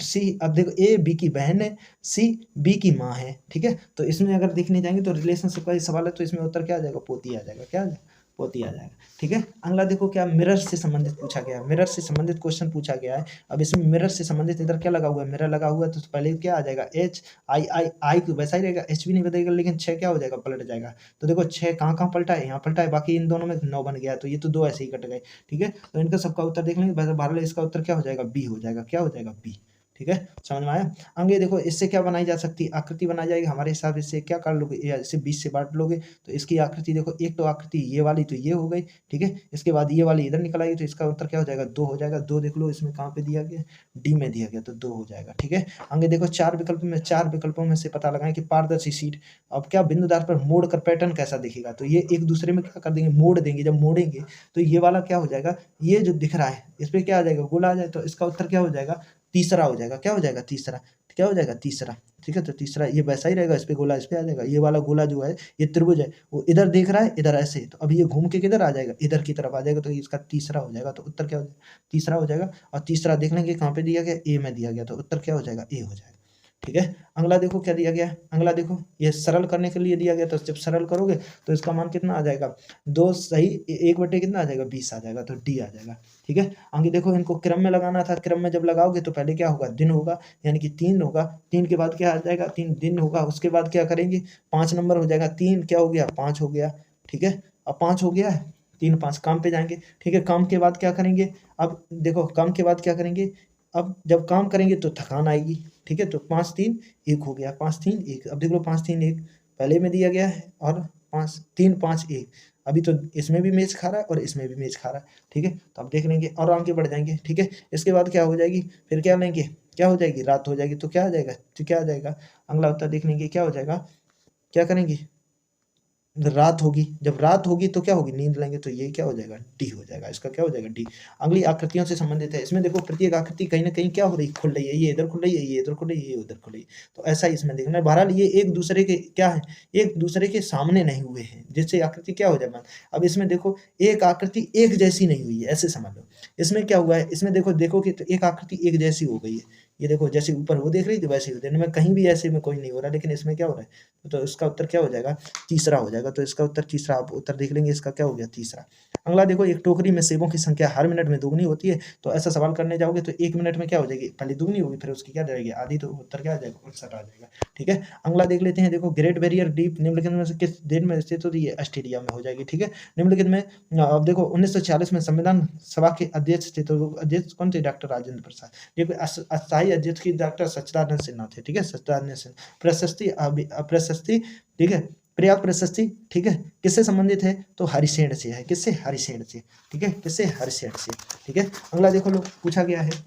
Speaker 1: सी अब देखो ए बी की बहन है, सी बी की माँ है। ठीक है। तो इसमें अगर देखने जाएंगे तो रिलेशनशिप का ही सवाल है, तो इसमें उत्तर क्या आ जाएगा, पोती आ जाएगा। क्या आ जाएगा, पोती आ जाएगा। ठीक है। अगला देखो क्या, मिरर से संबंधित पूछा गया है, मिरर से संबंधित क्वेश्चन पूछा गया है। अब इसमें मिरर से संबंधित इधर क्या लगा हुआ है, मिरर लगा हुआ है, तो पहले क्या आ जाएगा, एच आई तो वैसा ही रहेगा, एच भी नहीं बदलेगा, लेकिन 6 क्या हो जाएगा, पलट जाएगा। तो देखो 6 कहाँ कहाँ पलटा है, यहाँ पलटा है, बाकी इन दोनों में 9 बन गया, तो ये तो 2 ऐसे ही कट गए। ठीक है। तो इनका सबका उत्तर देख लेंगे। भारत इसका उत्तर क्या हो जाएगा, बी हो जाएगा। क्या हो जाएगा, बी। ठीक है। समझ में आया। आगे देखो, इससे क्या बनाई जा सकती है, आकृति बनाई जाएगी। हमारे हिसाब से क्या कर लोगे, या इसे 20 से बांट लोगे तो इसकी आकृति देखो, एक तो आकृति ये वाली तो ये हो गई। ठीक है। इसके बाद ये वाली इधर निकल आएगी, तो इसका उत्तर क्या हो जाएगा, 2 हो जाएगा। 2 देख लो इसमें कहाँ पे दिया गया, डी में दिया गया, तो 2 हो जाएगा। ठीक है। आगे देखो, 4 विकल्पों में से पता लगाएं कि पारदर्शी शीट अब क्या बिंदुदार पर मोड़ कर पैटर्न कैसा दिखेगा। तो ये एक दूसरे में क्या कर देंगे, मोड़ देंगे। जब मोड़ेंगे तो ये वाला क्या हो जाएगा, ये जो दिख रहा है इस पर क्या आ जाएगा, गोला आ जाए। तो इसका उत्तर क्या हो जाएगा, तीसरा हो जाएगा। क्या हो जाएगा, तीसरा। क्या हो जाएगा, तीसरा। ठीक है। तो तीसरा ये वैसा ही रहेगा, इस पे गोला इस पे आ जाएगा। ये वाला गोला जो है, ये त्रिभुज है, वो इधर देख रहा है, इधर ऐसे, तो अब ये घूम के किधर आ जाएगा, इधर की तरफ आ जाएगा। तो इसका तीसरा हो जाएगा। तो उत्तर क्या हो जाएगा, तीसरा हो जाएगा। और तीसरा देख लेंगे कहाँ पे दिया गया, ए में दिया गया, तो उत्तर क्या हो जाएगा, ए हो जाएगा। ठीक है। अगला देखो क्या दिया गया है, अगला देखो, ये सरल करने के लिए दिया गया, तो जब सरल करोगे तो इसका मान कितना आ जाएगा, 2 सही 1 बटे कितना आ जाएगा, 20 आ जाएगा, तो डी आ जाएगा। ठीक है। आगे देखो, इनको क्रम में लगाना था, क्रम में जब लगाओगे तो पहले क्या होगा, दिन होगा, यानी कि 3 होगा। 3 के बाद क्या आ जाएगा, 3 दिन होगा। उसके बाद क्या करेंगे, 5 नंबर हो जाएगा। 3 क्या हो गया, 5 हो गया। ठीक है। अब 5 हो गया है, 3 5 काम पे जाएंगे। ठीक है। काम के बाद क्या करेंगे, अब देखो काम के बाद क्या करेंगे, अब जब काम करेंगे तो थकान आएगी। ठीक है। तो 5 3 1 हो गया, 5 3 1। अब देख लो 5 3 1 पहले में दिया गया है और 5 3 5 1। अभी तो इसमें भी मैच खा रहा है और इसमें भी मैच खा रहा है, ठीक है। तो अब देख लेंगे और आगे बढ़ जाएंगे, ठीक है। इसके बाद क्या हो जाएगी, फिर क्या लेंगे, क्या हो जाएगी, रात हो जाएगी, तो क्या आ जाएगा, तो क्या आ जाएगा, अगला उत्तर देख लेंगे क्या हो जाएगा, क्या करेंगे, रात होगी, जब रात होगी तो क्या होगी, नींद लेंगे, तो ये क्या हो जाएगा, डी हो जाएगा, इसका क्या हो जाएगा, डी। अगली आकृतियों से संबंधित है, इसमें देखो प्रत्येक आकृति कहीं ना कहीं क्या हो रही, खुल रही है, ये इधर खुल रही है, ये इधर खुल रही है, ये उधर खुल रही है। तो ऐसा ही इसमें देखना है। बहरहाल ये एक दूसरे के क्या है, एक दूसरे के सामने नहीं हुए हैं, जिससे आकृति क्या हो जाएगा। अब इसमें देखो एक आकृति एक जैसी नहीं हुई है, ऐसे समझ लो। इसमें क्या हुआ है, इसमें देखो कि तो एक आकृति एक जैसी हो गई है, ये देखो जैसे ऊपर वो देख रही थी वैसे ही देने में, कहीं भी ऐसे में कोई नहीं हो रहा, लेकिन इसमें क्या हो रहा है, तो इसका उत्तर क्या हो जाएगा, तीसरा हो जाएगा। तो इसका उत्तर तीसरा, आप उत्तर देख लेंगे, इसका क्या हो गया, तीसरा। अगला देखो, एक टोकरी में सेबों की संख्या हर मिनट में दुगनी होती है, तो ऐसा सवाल करने जाओगे तो 1 मिनट में क्या हो जाएगी, पहले दुगनी होगी, फिर उसकी क्या जाएगी, आधी, तो उत्तर क्या आ जाएगा, आंसर आ जाएगा, ठीक है। अगला देख लेते हैं, देखो ग्रेट बैरियर रीफ निम्नलिखित में से किस देश में स्थित होती है, ऑस्ट्रेलिया में हो जाएगी, ठीक है। निम्नलिखित में अब देखो 1946 में संविधान सभा के अध्यक्ष थे, तो अध्यक्ष कौन थे, डॉक्टर राजेंद्र प्रसाद। ये अस्थायी अध्यक्ष की डॉक्टर सच्चिदानंद सिन्हा थे, ठीक है, सच्चिदानंद सिन्हा। प्रशस्ति, ठीक है, पर्याप्त प्रशस्ति, ठीक है, किससे संबंधित है, तो हरिसेन से है, किससे, हरिसेन से, ठीक है, किससे, हरिसेन से, ठीक है। अगला देखो लोग पूछा गया है,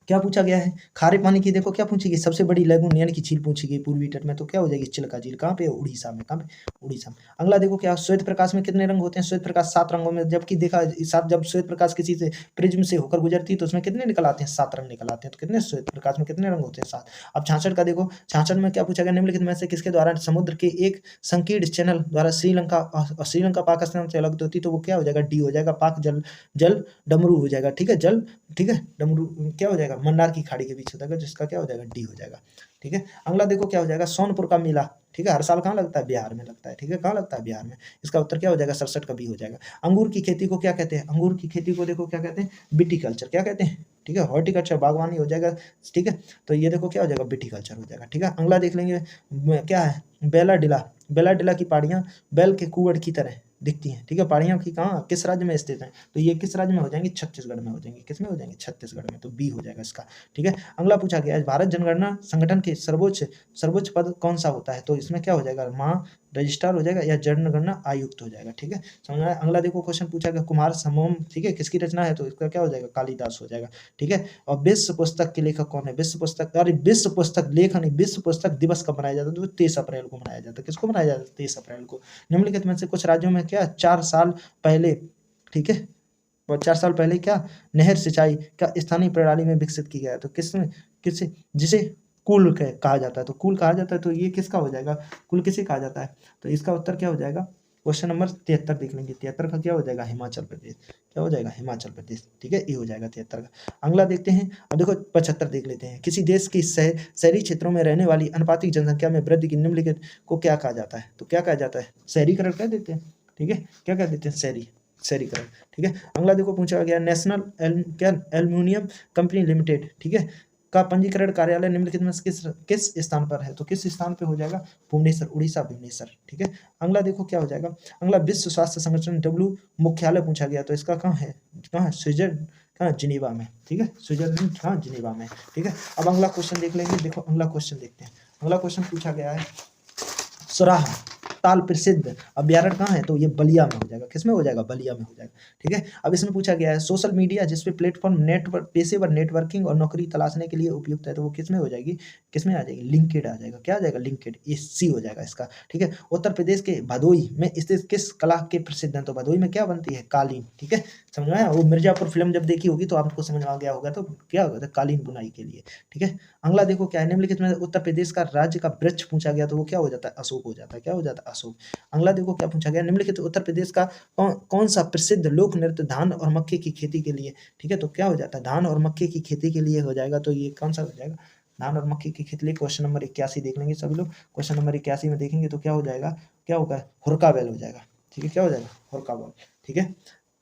Speaker 1: क्या पूछा गया है, खारे पानी की देखो क्या पूछेगी, सबसे बड़ी लैगून यानी कि झील पूछी गई पूर्वी तट में, तो क्या हो जाएगी, चिल्का झील, कहाँ पे, उड़ीसा में, कहाँ पे, उड़ीसा में। अगला देखो क्या, श्वेत प्रकाश में कितने रंग होते हैं, श्वेत प्रकाश 7 रंगों में, जबकि देखा सात, जब श्वेत प्रकाश किसी से प्रिज्म से होकर गुजरती है तो उसमें कितने निकल आते हैं, 7 रंग निकल आते हैं, तो कितने, श्वेत प्रकाश में कितने रंग होते हैं, 7। अब 66 का देखो, 66 में क्या पूछा गया, निम्नलिखित में से किसके द्वारा समुद्र के एक संकीर्ण चैनल द्वारा श्रीलंका पाकिस्तान से अलग होती, तो वो क्या हो जाएगा, डी हो जाएगा, पाक जल जल डमरू हो जाएगा, ठीक है, जल, ठीक है, डमरू क्या हो जाएगा, मन्नार की खाड़ी के बीच हो जाएगा, जिसका क्या हो जाएगा, डी हो जाएगा, ठीक है। अगला देखो क्या हो जाएगा, सोनपुर का मेला, ठीक है, हर साल कहाँ लगता है, बिहार में लगता है, ठीक है, कहाँ लगता है, बिहार में। इसका उत्तर क्या हो जाएगा, 67 का बी हो जाएगा। अंगूर की खेती को क्या कहते हैं, अंगूर की खेती को देखो क्या कहते हैं, विटीकल्चर, क्या कहते हैं, ठीक है, हॉर्टिकल्चर, बागवानी हो जाएगा, ठीक है। तो ये देखो क्या हो जाएगा, विटीकल्चर हो जाएगा, ठीक है। अगला देख लेंगे, क्या है, बेलाडिला की पहाड़ियाँ बैल के कुएं की तरह दिखती हैं, ठीक है, पहाड़ियों की कहाँ, किस राज्य में स्थित है, तो ये किस राज्य में हो जाएंगे, छत्तीसगढ़ में हो जाएंगे, किस में हो जाएंगे, छत्तीसगढ़ में, तो बी हो जाएगा इसका, ठीक है। अगला पूछा गया है, भारत जनगणना संगठन के सर्वोच्च पद कौन सा होता है, तो इसमें क्या हो जाएगा, महा रजिस्ट्रार हो जाएगा या जनगणना आयुक्त हो जाएगा, ठीक है, समझ में आया। अगला देखो क्वेश्चन पूछा गया, कुमार समूह, ठीक है, किसकी रचना है, तो इसका क्या हो जाएगा, कालिदास हो जाएगा, ठीक है। और विश्व पुस्तक के लेखक कौन है, विश्व पुस्तक, अरे विश्व पुस्तक लेखन, विश्व पुस्तक दिवस कब मनाया जाता है, तो 23 अप्रैल को मनाया जाता है, किसको मनाया जाता है, 23 अप्रैल को। निम्नलिखित में से कुछ राज्यों में क्या 4 साल पहले, ठीक है, और 4 साल पहले क्या नहर सिंचाई का स्थानीय प्रणाली में विकसित किया गया, तो किसमें, किससे, जिसे कुल कहा जाता है, तो कुल कहा जाता है, तो ये किसका हो जाएगा, कुल किसे कहा जाता है, तो इसका उत्तर क्या हो जाएगा, क्वेश्चन नंबर 73 देख लेंगे, 73 का क्या हो जाएगा, हिमाचल प्रदेश, क्या हो जाएगा, हिमाचल प्रदेश, ठीक है, ये हो जाएगा 73 का। अगला देखते हैं, अब देखो 75 देख लेते हैं, किसी देश की शहरी क्षेत्रों में रहने वाली अनुपातिक जनसंख्या में वृद्धि की निम्नलिखित को क्या कहा जाता है, तो क्या कहा जाता है, शहरीकरण कह देते हैं, ठीक है, क्या कह देते हैं, शहरीकरण, ठीक है। अगला देखो पूछा गया, नेशनल एल्युमिनियम कंपनी लिमिटेड, ठीक है, का पंजीकरण कार्यालय निम्नलिखित में किस स्थान पर है, तो किस स्थान पे हो जाएगा, भुवनेश्वर, उड़ीसा, भुवनेश्वर, ठीक है। अगला देखो क्या हो जाएगा, अगला विश्व स्वास्थ्य संगठन डब्ल्यू मुख्यालय पूछा गया, तो इसका कहाँ है, कहाँ है, स्विट्जरलैंड, कहाँ, जिनेवा में, ठीक है, स्विट्जरलैंड, कहाँ, जिनेवा में, ठीक है। अब अगला क्वेश्चन देख लेंगे, देखो अगला क्वेश्चन देखते हैं, अगला क्वेश्चन पूछा गया है, सुराहा ताल प्रसिद्ध अभ्यारण्य कहाँ है, तो ये बलिया में हो जाएगा, किसमें हो जाएगा, बलिया में हो जाएगा, ठीक है। अब इसमें पूछा गया है, सोशल मीडिया जिसपे प्लेटफॉर्म नेटवर्क पेशेवर नेटवर्किंग और नौकरी तलाशने के लिए उपयुक्त है, तो वो किसमें हो जाएगी, किसमें आ जाएगी, लिंक्डइन आ जाएगा, क्या आ जाएगा, लिंक्डइन, ये सी हो जाएगा इसका, ठीक है। उत्तर प्रदेश के भदोई में स्थित किस कला के प्रसिद्ध हैं, तो भदोई में क्या बनती है, कालीन, ठीक है, समझ में आया, वो मिर्जापुर फिल्म जब देखी होगी तो आपको समझ में आ गया होगा, तो क्या होगा, कालीन बुनाई के लिए, ठीक है। अगला देखो क्या है, निम्नलिखित में उत्तर प्रदेश का राज्य का वृक्ष पूछा गया, तो वो क्या हो जाता है, अशोक हो जाता है, क्या हो जाता है, अशोक। अगला देखो क्या पूछा गया, निम्नलिखित उत्तर प्रदेश का कौन सा प्रसिद्ध लोक नृत्य धान और मक्के की खेती के लिए, ठीक है, तो क्या हो जाता है, धान और मक्के की खेती के लिए हो जाएगा, तो ये कौन सा हो जाएगा, धान और मक्के की खेती के लिए। क्वेश्चन नंबर 81 देख लेंगे सभी लोग, क्वेश्चन नंबर 81 में देखेंगे तो क्या हो जाएगा, क्या होगा, हुरका बैल हो जाएगा, ठीक है, क्या हो जाएगा, हुरका बैल, ठीक है,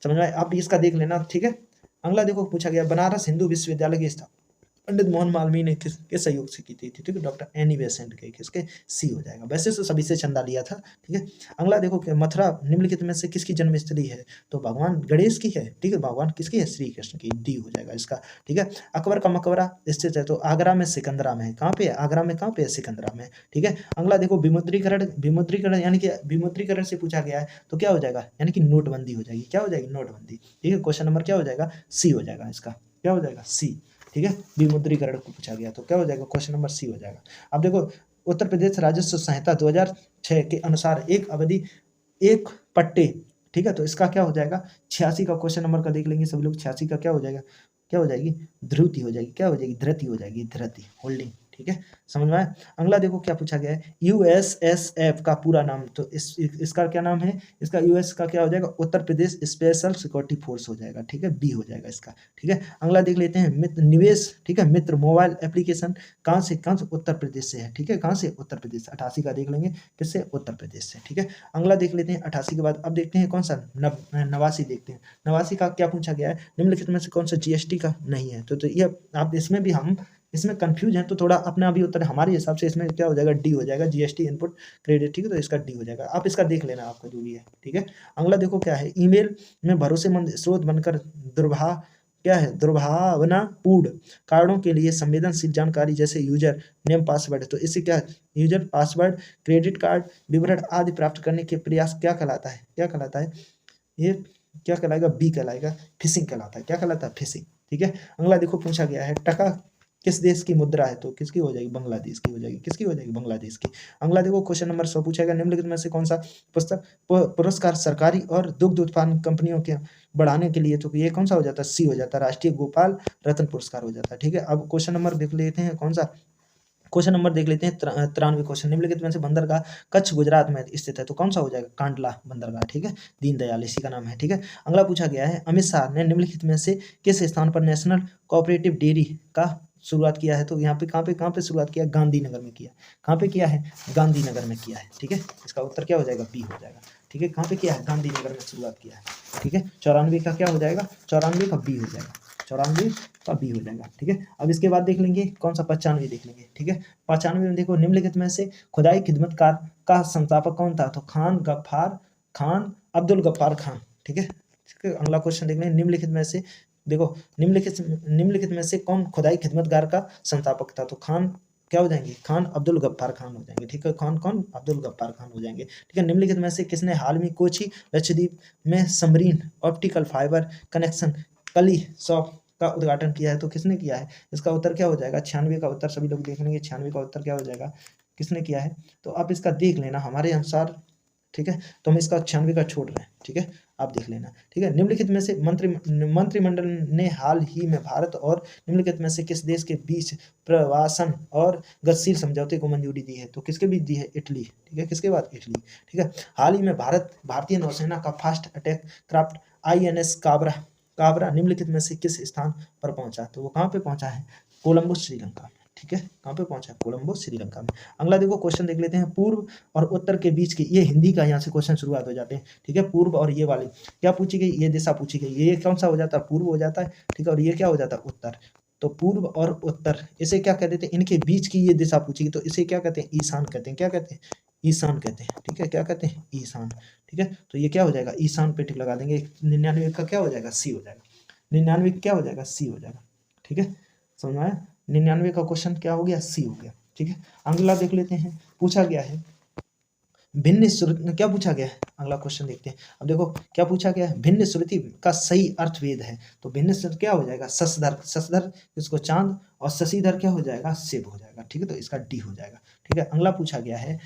Speaker 1: समझ में आया। आप इसका देख लेना, ठीक है। अगला देखो पूछा गया, बनारस हिंदू विश्वविद्यालय की स्थापना पंडित मोहन मालवीय ने किसके सहयोग से की थी? ठीक है, डॉक्टर एनी बेसेंट के। किसके? सी हो जाएगा। वैसे तो सभी से चंदा लिया था। ठीक है, अगला देखो कि मथुरा निम्नलिखित में से किसकी जन्मस्थली है? तो भगवान गणेश की है। ठीक है, भगवान किसकी है? श्री कृष्ण की। डी हो जाएगा इसका। ठीक है, अकबर का मकबरा स्थित है तो आगरा में सिकंदरा में है। कहाँ पे है? आगरा में। कहाँ पे है? सिकंदरा में। ठीक है, अगला देखो विमुद्रीकरण। विमुद्रीकरण यानी कि विमुद्रीकरण से पूछा गया है तो क्या हो जाएगा? यानी कि नोटबंदी हो जाएगी। क्या हो जाएगी? नोटबंदी। ठीक है, क्वेश्चन नंबर क्या हो जाएगा? सी हो जाएगा इसका। क्या हो जाएगा? सी। ठीक है, विमुद्रीकरण को पूछा गया तो क्या हो जाएगा? क्वेश्चन नंबर सी हो जाएगा। अब देखो उत्तर प्रदेश राजस्व संहिता 2006 के अनुसार एक अवधि एक पट्टे। ठीक है, तो इसका क्या हो जाएगा? 86 का क्वेश्चन नंबर का देख लेंगे सभी लोग। 86 का क्या हो जाएगा? क्या हो जाएगी? ध्रुति हो जाएगी। क्या हो जाएगी? धृति हो जाएगी। धृति, होल्डिंग। ठीक है, समझ में आया? अगला देखो क्या पूछा गया है, यूएसएसएफ का पूरा नाम। तो इसका क्या नाम है? इसका यूएस का क्या हो जाएगा? Uttar Pradesh special security force हो जाएगा। ठीक है, बी हो जाएगा इसका। ठीक है, अगला देख लेते हैं मित्र निवेश। ठीक है, मित्र मोबाइल एप्लीकेशन कहाँ से? उत्तर प्रदेश से है। ठीक है, कहाँ से? उत्तर प्रदेश। 88 का देख लेंगे किससे? उत्तर प्रदेश से। ठीक है, अगला देख लेते हैं 88 के बाद। अब देखते हैं कौन सा 89 देखते हैं। 89 का क्या पूछा गया है? निम्नलिखित में से कौन सा जीएसटी का नहीं है? तो ये आप इसमें भी हम इसमें कंफ्यूज हैं तो थोड़ा अपना भी उत्तर हमारे हिसाब से इसमें क्या हो जाएगा? डी हो जाएगा। GST input credit. ठीक है, तो इसका डी हो जाएगा। आप इसका देख लेना आपका जो भी है। ठीक है, अगला देखो क्या है, ईमेल में भरोसेमंद स्रोत बनकर क्या है? दुर्भावनापूर्ण कारणों के लिए संवेदनशील जानकारी जैसे यूजर नेम पासवर्ड है तो इससे क्या? यूजर पासवर्ड, क्रेडिट कार्ड विवरण आदि प्राप्त करने के प्रयास क्या कहलाता है? क्या कहलाता है? ये क्या कहलाएगा? बी कहलाएगा। फिशिंग कहलाता है। क्या कहलाता है? फिशिंग। ठीक है, अगला देखो पूछा गया है टका किस देश की मुद्रा है? तो किसकी हो जाएगी? बांग्लादेश की हो जाएगी। किसकी हो जाएगी? बांग्लादेश की। अगला देखो क्वेश्चन नंबर 100 पूछा गया, निम्नलिखित में से कौन सा पुस्तक पुरस्कार सरकारी और दुग्ध उत्पादन कंपनियों के बढ़ाने के लिए? तो ये कौन सा हो जाता है? सी हो जाता है। राष्ट्रीय गोपाल रत्न पुरस्कार हो जाता है। ठीक है, अब क्वेश्चन नंबर देख लेते हैं कौन सा। क्वेश्चन नंबर देख लेते हैं 93 क्वेश्चन, निम्नलिखित में से बंदरगाह कच्छ गुजरात में स्थित है तो कौन सा हो जाएगा? कांडला बंदरगाह। ठीक है, दीनदयाल इसी का नाम है। ठीक है, अगला पूछा गया है अमित शाह ने निम्नलिखित में से किस स्थान पर नेशनल कोऑपरेटिव डेयरी का शुरुआत किया है? तो यहाँ पे कहाँ पे शुरुआत किया? गांधीनगर में किया। कहाँ पे किया है? गांधीनगर में किया है। ठीक है, इसका उत्तर क्या हो जाएगा? बी हो जाएगा। ठीक है, कहाँ पे किया है? गांधीनगर में शुरुआत किया है। ठीक है, 94 का क्या हो जाएगा? 94 का बी हो जाएगा। 94 का बी हो जाएगा। ठीक है, अब इसके बाद देख लेंगे कौन सा 95 देख लेंगे। ठीक है, 95 में देखो निम्नलिखित में से खुदाई खिदमतकार का संस्थापक कौन था? तो खान अब्दुल गफ्फार खान। ठीक है, अगला क्वेश्चन देख लेंगे निम्नलिखित में से। देखो निम्नलिखित में से कौन खुदाई खिदमतगार का संस्थापक था? तो खान क्या हो जाएंगे? खान अब्दुल गफ्फार खान हो जाएंगे। ठीक है, कौन अब्दुल गफ्फार खान हो जाएंगे। ठीक है, निम्नलिखित में से किसने हाल में कोची लक्षद्वीप में सबमरीन ऑप्टिकल फाइबर कनेक्शन कली शॉप का उद्घाटन किया है? तो किसने किया है? इसका उत्तर क्या हो जाएगा? 96 का उत्तर सभी लोग देख लेंगे। 96 का उत्तर क्या हो जाएगा? किसने किया है? तो आप इसका देख लेना हमारे अनुसार। ठीक है, तो हम इसका 96 का छोड़ रहे हैं। ठीक है, आप देख लेना। ठीक है, निम्नलिखित में से मंत्रिमंडल ने हाल ही में भारत और निम्नलिखित में से किस देश के बीच प्रवासन और गतिशील समझौते को मंजूरी दी है? तो किसके बीच दी है? इटली। ठीक है, किसके बाद? इटली। ठीक है, हाल ही में भारतीय नौसेना का fast attack craft INS Kabra निम्नलिखित में से किस स्थान पर पहुंचा? तो वो कहाँ पे पहुंचा है? कोलंबो श्रीलंका में। ठीक है, कहाँ पे पहुंचा? कोलंबो श्रीलंका में। अगला देखो क्वेश्चन देख लेते हैं पूर्व और उत्तर के बीच की। ये हिंदी का यहाँ से क्वेश्चन शुरुआत हो जाते हैं। ठीक है, पूर्व और ये वाली क्या पूछी गई? ये दिशा पूछी गई। ये कौन सा हो जाता है? पूर्व हो जाता है। ठीक है, और ये क्या हो जाता है? उत्तर। तो पूर्व और उत्तर इसे क्या कहते थे? इनके बीच की ये दिशा पूछी गई तो इसे क्या कहते हैं? ईशान कहते हैं। क्या कहते हैं? ईशान कहते हैं। ठीक है, क्या कहते हैं? ईशान। ठीक है, तो ये क्या हो जाएगा? ईशान पे टिक लगा देंगे। 99 का क्या हो जाएगा? सी हो जाएगा। 99 क्या हो जाएगा? सी हो जाएगा। ठीक है, समझ में आया? 99 का क्वेश्चन क्या हो गया? सी हो गया। ठीक है, अगला देख लेते हैं पूछा गया है भिन्न श्रुति क्या पूछा गया है? अगला क्वेश्चन देखते हैं। अब देखो क्या पूछा गया है, भिन्न श्रुति का सही अर्थवेद है। तो भिन्न श्रुति क्या हो जाएगा? शशधर इसको चांद और शशिधर क्या हो जाएगा? शिव हो जाएगा। ठीक है, तो इसका डी हो जाएगा। ठीक है, अगला पूछा गया है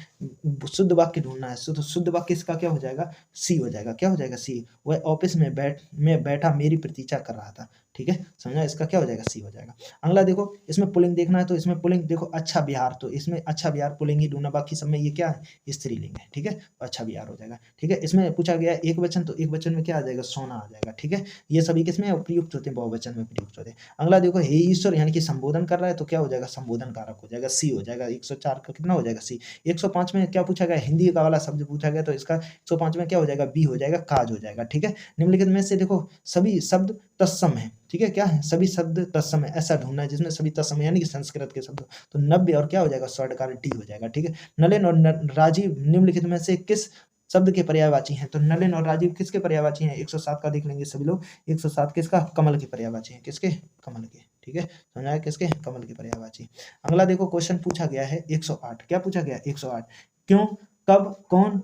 Speaker 1: शुद्ध वाक्य ढूंढना है। शुद्ध वाक्य इसका क्या हो जाएगा? सी हो जाएगा। क्या हो जाएगा? सी। वह ऑफिस में बैठा मेरी प्रतीक्षा कर रहा था। ठीक है, समझा? इसका क्या हो जाएगा? सी हो जाएगा। अगला देखो इसमें पुलिंग देखना है तो इसमें पुलिंग देखो अच्छा बिहार, तो इसमें अच्छा बिहार पुलिंग ही ढूंढना, बाकी सब में ये क्या है? स्त्रीलिंग है। ठीक है, अच्छा बिहार हो जाएगा। ठीक है। ठीक है। इसमें पूछा गया एक वचन, तो एक वचन में क्या आ जाएगा, सोना आ जाएगा, ठीक है। ये सभी किसमें प्रयुक्त होते हैं, बहुवचन में प्रयुक्त होते हैं। अगला देखो, हे ईश्वर यानी कि संबोधन कर रहा है तो क्या हो जाएगा, संबोधन कारक हो जाएगा, सी हो जाएगा। 104 का कितना हो जाएगा, सी। 105 में क्या पूछा गया, हिंदी का वाला शब्द पूछा गया, तो इसका 105 में क्या हो जाएगा, बी हो जाएगा, काज हो जाएगा, ठीक है। निम्नलिखित में से देखो सभी शब्द तत्सम है, ठीक है। क्या है, सभी शब्द तत्सम है, ऐसा ढूंढना है जिसमें सभी तत्सम है, यानी कि संस्कृत के शब्द। तो नव्य और क्या हो जाएगा, स्वर्णकार, डी हो जाएगा, ठीक है। नलिन और राजीव निम्नलिखित में से किस शब्द के पर्यायवाची हैं, तो नलिन और राजीव किसके पर्यायवाची हैं, 107 का देख लेंगे सभी लोग। 107 किसका, कमल के पर्यायवाची हैं, किसके, कमल के, ठीक है। समझाया, किसके, कमल के पर्यायवाची। अगला देखो क्वेश्चन पूछा गया है 108, क्या पूछा गया, 108, क्यों, कब, कौन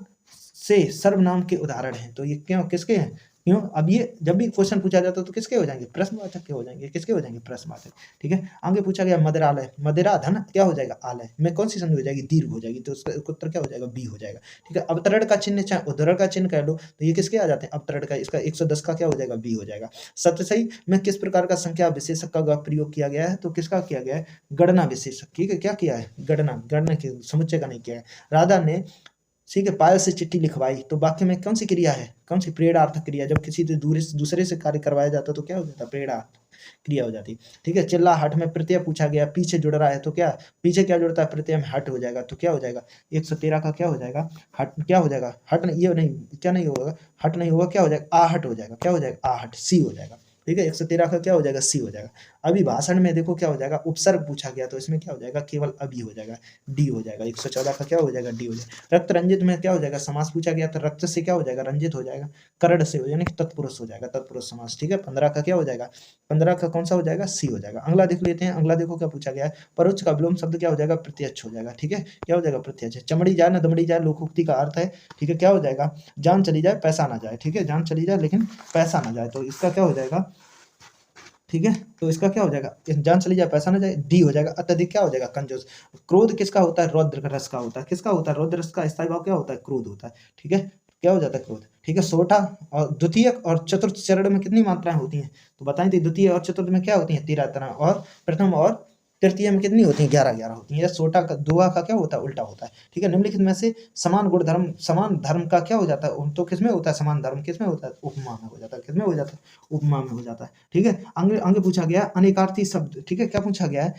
Speaker 1: से सर्वनाम के उदाहरण हैं, तो ये क्यों किसके हैं, क्यों। अब ये जब भी क्वेश्चन पूछा जाता है तो किसके हो जाएंगे, प्रश्नवाचक के हो जाएंगे, किसके हो जाएंगे, प्रश्नवाचक, ठीक है। आगे पूछा गया मदिरालय, मदिरा धन क्या हो जाएगा, आलय में कौन सी संधि हो जाएगी, दीर्घ हो जाएगी, तो उसका उत्तर क्या हो जाएगा, बी हो जाएगा, ठीक है। अवतरण का चिन्ह चाहे उद्धरण का चिन्ह कह लो, तो ये किसके आ जाते हैं, अवतरण का, इसका 110 का क्या हो जाएगा, बी हो जाएगा। सत्यसई में किस प्रकार का संख्या विशेषक का प्रयोग किया गया है, तो किसका किया गया है, गणना विशेषक, ठीक है। क्या किया है, गणना, गणना के समुच्चय का नहीं किया है। राधा ने, ठीक है, पायल से चिट्ठी लिखवाई, तो वाक्य में कौन सी क्रिया है, कौन सी, प्रेरणार्थक क्रिया। जब किसी दूसरे से कार्य करवाया जाता तो क्या हो जाता, प्रेरणार्थक क्रिया हो जाती, ठीक है। चिल्लाहट में प्रत्यय पूछा गया, पीछे जुड़ रहा है तो क्या, पीछे क्या जुड़ता है, प्रत्यय में हट हो जाएगा, तो क्या हो जाएगा, 113 का क्या हो जाएगा, हट, क्या हो जाएगा, हट नहीं, ये नहीं, क्या नहीं होगा, हट नहीं होगा, क्या हो जाएगा, आहट हो जाएगा, क्या हो जाएगा, आहट, सी हो जाएगा, ठीक है। 113 का क्या हो जाएगा, सी हो जाएगा। अभी भाषण में देखो क्या हो जाएगा, उपसर्ग पूछा गया, तो इसमें क्या हो जाएगा, केवल अभी हो जाएगा, डी हो जाएगा। 114 का क्या हो जाएगा, डी हो जाएगा। रक्त रंजित में क्या हो जाएगा, समास पूछा गया, तो रक्त से क्या हो जाएगा, रंजित हो जाएगा, कर्ण से हो, यानी कि तत्पुरुष हो जाएगा, तत्पुरुष समास, ठीक है। 15 का क्या हो जाएगा, 15 का कौन सा हो जाएगा, सी हो जाएगा। अगला देख लेते हैं, अगला देखो क्या पूछा गया है, परोक्ष का विलोम शब्द क्या हो जाएगा, प्रत्यक्ष हो जाएगा, ठीक है। क्या हो जाएगा, प्रत्यक्ष। चमड़ी जाए न दमड़ी जाए लोकोक्ति का अर्थ है, ठीक है। क्या हो जाएगा, जान चली जाए पैसा ना जाए, ठीक है, जान चली जाए लेकिन पैसा ना जाए, तो इसका क्या हो जाएगा, ठीक है। तो इसका क्या हो जाएगा, जान चली जाए पैसा ना जाए, डी हो जाएगा। अत्यधिक क्या हो जाएगा, कंजूस। क्रोध किसका होता है, रौद्र रस का होता है, किसका होता है, रौद्र रस का स्थायी भाव क्या होता है, क्रोध होता है, ठीक है। क्या हो जाता है, क्रोध, ठीक है। सोठा और द्वितीयक और चतुर्थ चरण में कितनी मात्राएं होती हैं, तो बताएं, तो द्वितीय और चतुर्थ में क्या होती हैं, 13 तरह, और प्रथम और तृतीय में कितनी होती है, 11 होती है। सोटा का, दुआ का क्या होता है, उल्टा होता है, ठीक है। निम्नलिखित में से समान गुण धर्म, समान धर्म का क्या हो जाता है, तो किसमें होता है, समान धर्म किसमें होता है, उपमा में हो जाता है, किसमें हो जाता है, उपमा में हो जाता है, ठीक है। आगे आगे पूछा गया अनेकार्थी शब्द, ठीक है। क्या पूछा गया है,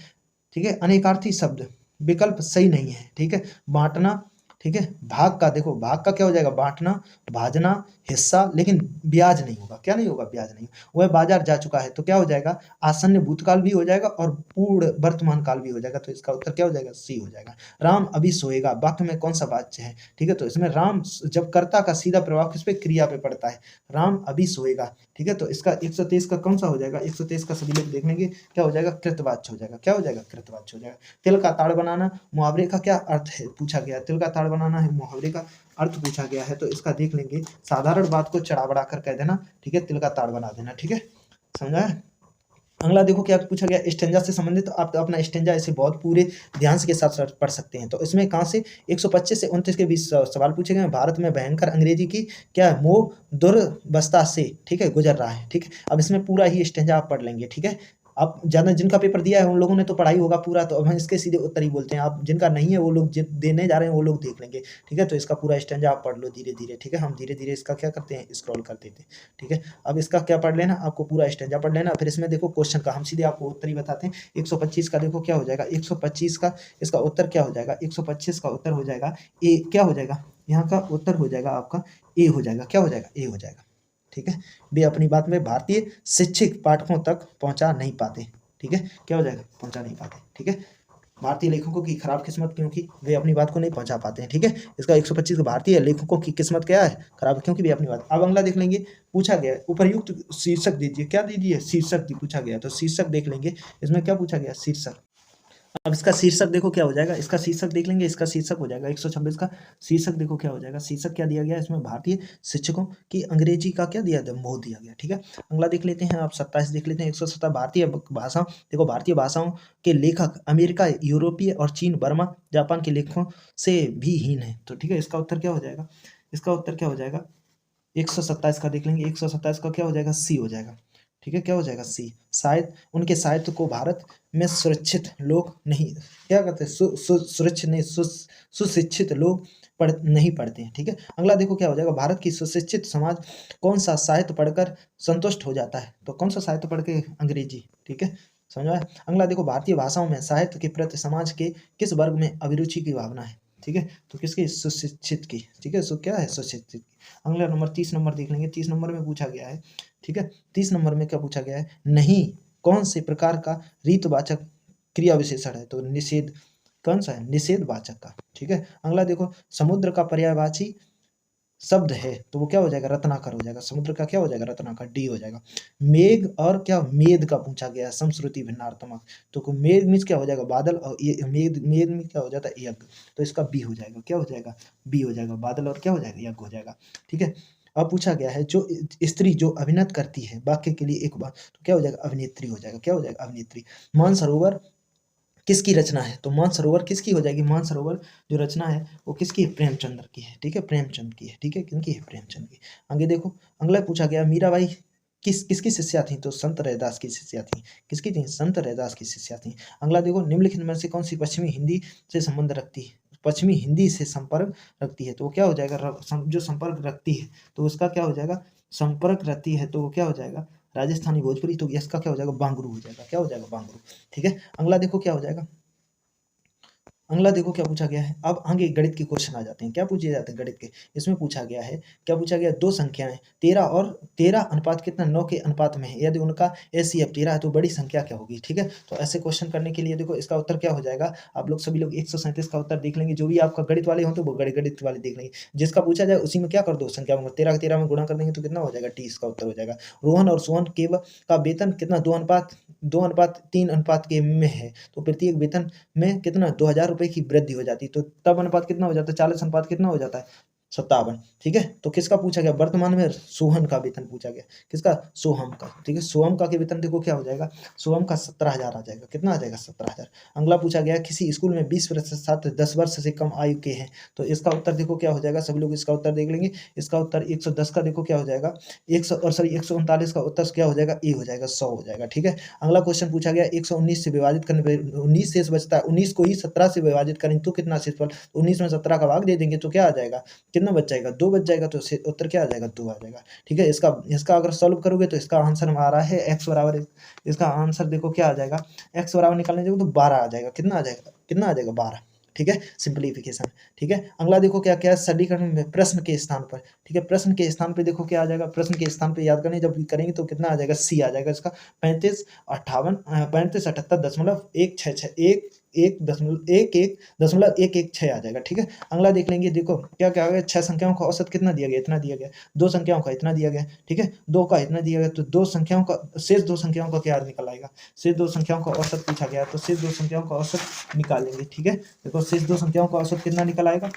Speaker 1: ठीक है, अनेकार्थी शब्द विकल्प सही नहीं है, ठीक है। बांटना, ठीक है। भाग का देखो, भाग का क्या हो जाएगा, बांटना, भाजना, हिस्सा, लेकिन ब्याज नहीं होगा, क्या नहीं होगा, ब्याज नहीं। वह बाजार जा चुका है, तो क्या हो जाएगा, आसन्न भूतकाल भी हो जाएगा और पूर्ण वर्तमान काल भी हो जाएगा, तो इसका उत्तर क्या हो जाएगा, सी हो जाएगा। राम अभी सोएगा, वाक्य में कौन सा वाच्य है, ठीक है। तो इसमें राम जब कर्ता का सीधा प्रभाव किस पे, क्रिया पे पड़ता है, राम अभी सोएगा, ठीक है। तो इसका 123 का कौन सा हो जाएगा, 123 का सभी लोग देख लेंगे, क्या हो जाएगा, कृतवाच्य हो जाएगा, क्या हो जाएगा, कृतवाच्य हो जाएगा। तिल का ताड़ बनाना, मुहावरे का क्या अर्थ है, पूछा गया, तिल का ताड़ बनाना है मुहावरे का अर्थ पूछा गया है, तो इसका देख लेंगे, साधारण बात को चढ़ा बढ़ा कर कह देना, ठीक है, तिल का ताड़ बना देना, ठीक है, समझा है। अगला देखो क्या पूछा गया, स्टेंजा से संबंधित, आप अपना स्टेंजा ऐसे बहुत पूरे ध्यान के साथ पढ़ सकते हैं। तो इसमें कहाँ से 125 से 29 के बीच सवाल पूछे गए। भारत में भयंकर अंग्रेजी की क्या मोह दुर्वस्था से, ठीक है, गुजर रहा है, ठीक है। अब इसमें पूरा ही स्टेंजा आप पढ़ लेंगे, ठीक है। अब ज़्यादा जिनका पेपर दिया है उन लोगों ने तो पढ़ाई होगा पूरा, तो अब हम इसके सीधे उत्तर ही बोलते हैं। आप जिनका नहीं है वो लोग देने जा रहे हैं वो लोग देख लेंगे, ठीक है। तो इसका पूरा स्टेंजा आप पढ़ लो धीरे धीरे, ठीक है। हम धीरे धीरे इसका क्या करते हैं, स्क्रॉल कर देते हैं, ठीक है। अब इसका क्या पढ़ लेना, आपको पूरा स्टेंजा पढ़ लेना, फिर इसमें देखो क्वेश्चन का हम सीधे आपको उत्तर ही बताते हैं। 125 का देखो क्या हो जाएगा, 125 का इसका उत्तर क्या हो जाएगा, 125 का उत्तर हो जाएगा ए, क्या हो जाएगा, यहाँ का उत्तर हो जाएगा आपका ए हो जाएगा, क्या हो जाएगा, ए हो जाएगा, ठीक है। वे अपनी बात में भारतीय शिक्षित पाठकों तक पहुंचा नहीं पाते, ठीक है, क्या हो जाएगा, पहुंचा नहीं पाते, ठीक है। भारतीय लेखकों की खराब किस्मत, क्योंकि वे अपनी बात को नहीं पहुंचा पाते हैं, ठीक है। इसका 125 भारतीय लेखकों की किस्मत क्या है, खराब, क्योंकि वे अपनी बात। अब अगला देख लेंगे, पूछा गया उपर्युक्त शीर्षक दीजिए, क्या दीजिए, शीर्षक पूछा गया, तो शीर्षक देख लेंगे, इसमें क्या पूछा गया, शीर्षक। अब इसका शीर्षक देखो क्या हो जाएगा, इसका शीर्षक देख लेंगे, इसका शीर्षक हो जाएगा 126 का शीर्षक देखो क्या हो जाएगा, शीर्षक क्या दिया गया है इसमें, भारतीय शिक्षकों की अंग्रेजी का क्या दिया गया, मोह दिया गया, ठीक है। अगला देख लेते हैं, आप 27 देख लेते हैं, 117 भारतीय भाषा, देखो भारतीय भाषाओं के लेखक अमेरिका, यूरोपीय और चीन, बर्मा, जापान के लेखकों से भी हीन है, तो ठीक है। इसका उत्तर क्या हो जाएगा, इसका उत्तर क्या हो जाएगा, 127 का देख लेंगे, 127 का क्या हो जाएगा, सी हो जाएगा, ठीक है, क्या हो जाएगा, सी। शायद उनके साहित्य को भारत में सुरक्षित लोग नहीं, क्या कहते हैं, सुरक्षित नहीं, सुशिक्षित लोग नहीं पढ़ते हैं। ठीक है, अगला देखो क्या हो जाएगा, भारत की सुशिक्षित समाज कौन सा साहित्य पढ़कर संतुष्ट हो जाता है, तो कौन सा साहित्य पढ़ के, अंग्रेजी। ठीक है, समझ में आया? अगला देखो, भारतीय भाषाओं में साहित्य के प्रति समाज के किस वर्ग में अभिरुचि की भावना है। ठीक है, तो किसकी, सुशिक्षित की। ठीक है, सो क्या है, सुशिक्षित की। अगला नंबर 30 नंबर देख लेंगे, 30 नंबर में पूछा गया है। ठीक है, 30 नंबर में क्या पूछा गया है, नहीं कौन से प्रकार का रीतवाचक क्रिया विशेषण है, तो निषेध, कौन सा है, निषेधवाचक का। ठीक है, अगला देखो, समुद्र का पर्यायवाची शब्द है, तो वो क्या हो जाएगा, रत्नाकर हो जाएगा। समुद्र का क्या हो जाएगा, रत्नाकर, डी हो जाएगा। मेघ और क्या, मेद का पूछा गया है, समश्रुति भिन्नार्थमक, तो मेघ मीन्स क्या हो जाएगा, बादल, और ये मेघ, मेघ में क्या हो जाता है, यज्ञ, तो इसका बी हो जाएगा, क्या हो जाएगा, बी हो जाएगा, बादल और क्या हो जाएगा, यज्ञ हो जाएगा। ठीक है, अब पूछा गया है, जो स्त्री जो अभिनय करती है वाक्य के लिए एक बार, तो क्या हो जाएगा, अभिनेत्री हो जाएगा, क्या हो जाएगा, अभिनेत्री। मानसरोवर किसकी रचना है, तो मानसरोवर किसकी हो जाएगी, मानसरोवर जो रचना है वो किसकी है, प्रेमचंद्र की है। ठीक है, प्रेमचंद की है। ठीक है, किनकी है, प्रेमचंद की। आगे देखो, अगला पूछा गया, मीराबाई किसकी शिष्या थी, तो संत रैदास की शिष्या थी। किसकी थी, संत रैदास की शिष्या थी। अगला देखो, निम्नलिखित में से कौन सी पश्चिमी हिंदी से संबंध रखती है, पश्चिमी हिंदी से संपर्क रखती है, तो वो क्या हो जाएगा, जो संपर्क रखती है तो उसका क्या हो जाएगा, संपर्क रखती है तो वो क्या हो जाएगा, राजस्थानी भोजपुरी, तो इसका क्या हो जाएगा, बांगरू हो जाएगा, क्या हो जाएगा, बांगरू। ठीक है, अगला देखो क्या हो जाएगा, अगला देखो क्या पूछा गया है। अब आगे गणित के क्वेश्चन आ जाते हैं, क्या पूछे जाते हैं गणित के, इसमें पूछा गया है, क्या पूछा गया, दो संख्याएं 13 और 13 अनुपात कितना, 9 के अनुपात में है, यदि उनका एचसीएफ 13 है तो बड़ी संख्या क्या होगी। ठीक है, तो ऐसे क्वेश्चन करने के लिए देखो इसका उत्तर क्या हो जाएगा, आप लोग सभी लोग 137 का उत्तर देख लेंगे, जो भी आपका गणित वाले हो तो वो गणित वाले देख लेंगे, जिसका पूछा जाए उसी में क्या कर दो, संख्या में 13 13 में गुणा कर देंगे तो कितना हो जाएगा, टी, इसका उत्तर हो जाएगा। रोहन और सोहन का वेतन कितना, 2:3 अनुपात के में है, तो प्रत्येक वेतन में कितना, 2000 रुपये की वृद्धि हो जाती है, तो तब अनुपात कितना हो जाता है, 40 अनुपात कितना हो जाता है, 57। ठीक है, तो किसका पूछा गया, वर्तमान में सोहन का वेतन पूछा गया, किसका, सोहम का। ठीक है, सोहम का के वेतन देखो क्या हो जाएगा, सोहम का 17,000 आ जाएगा, कितना आ जाएगा, 17,000। अगला पूछा गया, किसी स्कूल में 20% छात्र 10 वर्ष से कम आयु के हैं, तो इसका उत्तर देखो क्या हो जाएगा, सभी लोग इसका उत्तर देख लेंगे। इसका उत्तर 110 का देखो क्या हो जाएगा, 139 का उत्तर क्या हो जाएगा, ए हो जाएगा, 100 हो जाएगा। ठीक है, अगला क्वेश्चन पूछा गया, 119 से विभाजित करने पर 19 शेष बचता है, 19 को ही 17 से विभाजित करेंगे तो कितना शेषफल, 19 में 17 का भाग दे देंगे तो क्या आ जाएगा, कितना बच जाएगा, 2 बच जाएगा, तो उत्तर क्या आ जाएगा, 2 आ जाएगा। ठीक है, इसका अगर सॉल्व करोगे तो इसका आंसर आ रहा है एक्स बराबर, इसका आंसर देखो क्या आ जाएगा, एक्स बराबर निकालने जाओगे तो 12 आ जाएगा, कितना आ जाएगा, कितना आ जाएगा, 12। ठीक है, सिंप्लीफिकेशन। ठीक है, अगला देखो क्या क्या सरलीकरण में प्रश्न के स्थान पर। ठीक है, प्रश्न के स्थान पे देखो क्या आ जाएगा, प्रश्न के स्थान पे याद करने जब करेंगे तो कितना आ जाएगा, सी आ जाएगा इसका, 35 78 दशमलव 1 1 आ जाएगा। ठीक है, अगला देख लेंगे, देखो क्या क्या आ गया, 6 संख्याओं का औसत कितना दिया गया, इतना दिया गया, 2 संख्याओं का इतना दिया गया। ठीक है, 2 का इतना दिया गया, तो 2 संख्याओं का शेष 2 संख्याओं का क्या निकल आएगा, शेष 2 संख्याओं का औसत पूछा गया, तो शेष 2 संख्याओं का औसत निकालेंगे। ठीक है, देखो शेष 2 संख्याओं का औसत कितना निकल आएगा,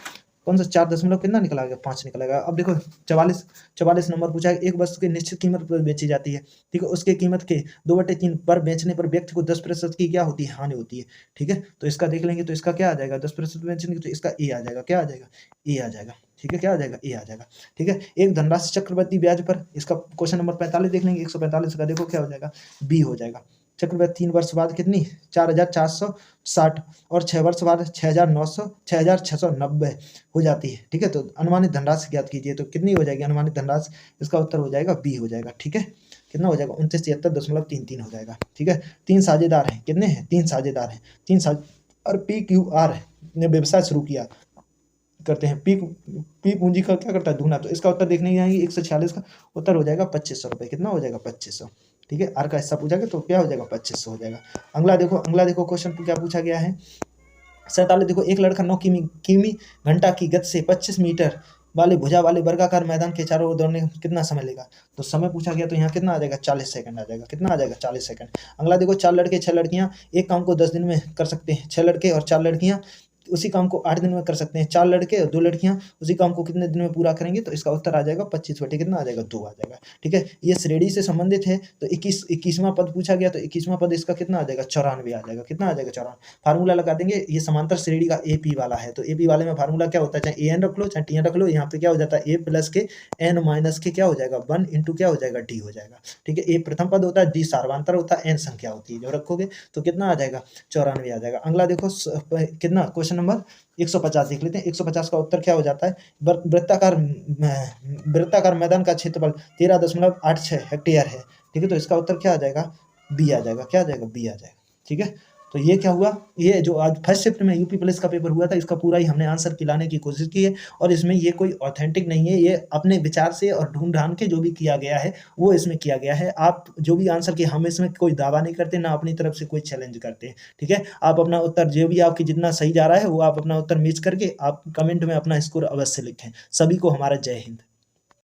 Speaker 1: कौन सा 4 दशमलव कितना निकल आएगा, 5 निकल आएगा। अब देखो 44 नंबर पूछा है, एक वस्तु की निश्चित कीमत पर बेची जाती है। ठीक है, उसके कीमत के 2/3 पर बेचने पर व्यक्ति को 10% की क्या होती है, हानि होती है। ठीक है, तो इसका देख लेंगे तो इसका क्या आ जाएगा, 10% बेचेंगे तो इसका ए आ जाएगा, क्या आ जाएगा, ए आ जाएगा। ठीक है, क्या आ जाएगा, ए आ जाएगा। ठीक है, एक धनराशि चक्रवृद्धि ब्याज पर, इसका क्वेश्चन नंबर 45 देख लेंगे, 145 का देखो क्या हो जाएगा, बी हो जाएगा। चक्रवृद्धि 3 वर्ष बाद कितनी, 4,460, और 6 वर्ष बाद 6,690 हो जाती है। ठीक है, तो अनुमानित धनराशि ज्ञात कीजिए, तो कितनी हो जाएगी अनुमानित धनराशि, इसका उत्तर हो जाएगा बी हो जाएगा। ठीक है, कितना हो जाएगा, 2973.33 हो जाएगा। ठीक है, 3 साझेदार हैं, कितने हैं, 3 साझेदार हैं, 3 और PQR ने व्यवसाय शुरू किया करते हैं, पी पूंजी का क्या करता है, दूना, तो इसका उत्तर देखने जाएंगे 146 का उत्तर हो जाएगा 2500 रुपये, कितना हो जाएगा, 2500। ठीक है, आर का हिस्सा पूछा गया तो क्या हो जाएगा, 2500 हो जाएगा। अगला देखो क्वेश्चन क्या पूछा गया है, 47 देखो, एक लड़का 9 किमी घंटा की गति से 25 मीटर वाले भुजा वाले वर्गाकार मैदान के चारों ओर दौड़ने कितना समय लेगा, तो समय पूछा गया तो यहाँ कितना आ जाएगा, 40 सेकंड आ जाएगा, कितना आ जाएगा, 40 सेकंड। अगला देखो, 4 लड़के 6 लड़कियां एक काम को 10 दिन में कर सकते हैं, 6 लड़के और 4 लड़कियां उसी काम को 8 दिन में कर सकते हैं, 4 लड़के और 2 लड़कियां उसी काम को कितने दिन में पूरा करेंगे, तो इसका उत्तर आ जाएगा 25 बटे कितना आ जाएगा, 2 आ जाएगा। ठीक है, ये श्रेणी से संबंधित है, तो 21वां पद पूछा गया तो 21वां पद इसका कितना आ जाएगा, 94 आ जाएगा, कितना आ जाएगा, 94। फार्मूला लगा देंगे, ये समांतर श्रेणी का AP वाला है, तो AP वाले में फार्मूला क्या होता है, चाहे AN रख लो चाहे TN रख लो, यहाँ पे क्या हो जाता है, A प्लस के N माइनस के क्या हो जाएगा, 1 इंटू क्या हो जाएगा, D हो जाएगा। ठीक है, A प्रथम पद होता है, D सार्वधातर होता है, N संख्या होती है, जो रखोगे तो कितना आ जाएगा, 94 आ जाएगा। अगला देखो कितना क्वेश्चन क्वेश्चन नंबर 150 देख लेते हैं। 150 का उत्तर क्या हो जाता है? वृत्ताकार मैदान का क्षेत्रफल 13.86 हेक्टेयर है। ठीक है, तो इसका उत्तर क्या आ जाएगा? बी आ जाएगा। क्या आ जाएगा? बी आ जाएगा। ठीक है, तो ये क्या हुआ, ये जो आज फर्स्ट शिफ्ट में यूपी पुलिस का पेपर हुआ था, इसका पूरा ही हमने आंसर लाने की कोशिश की है, और इसमें ये कोई ऑथेंटिक नहीं है, ये अपने विचार से और ढूंढ ढांड के जो भी किया गया है वो इसमें किया गया है। आप जो भी आंसर किए, हम इसमें कोई दावा नहीं करते, ना अपनी तरफ से कोई चैलेंज करते हैं। ठीक है, आप अपना उत्तर जो भी आपकी जितना सही जा रहा है वो आप अपना उत्तर मैच करके आप कमेंट में अपना स्कोर अवश्य लिखें। सभी को हमारा जय हिंद।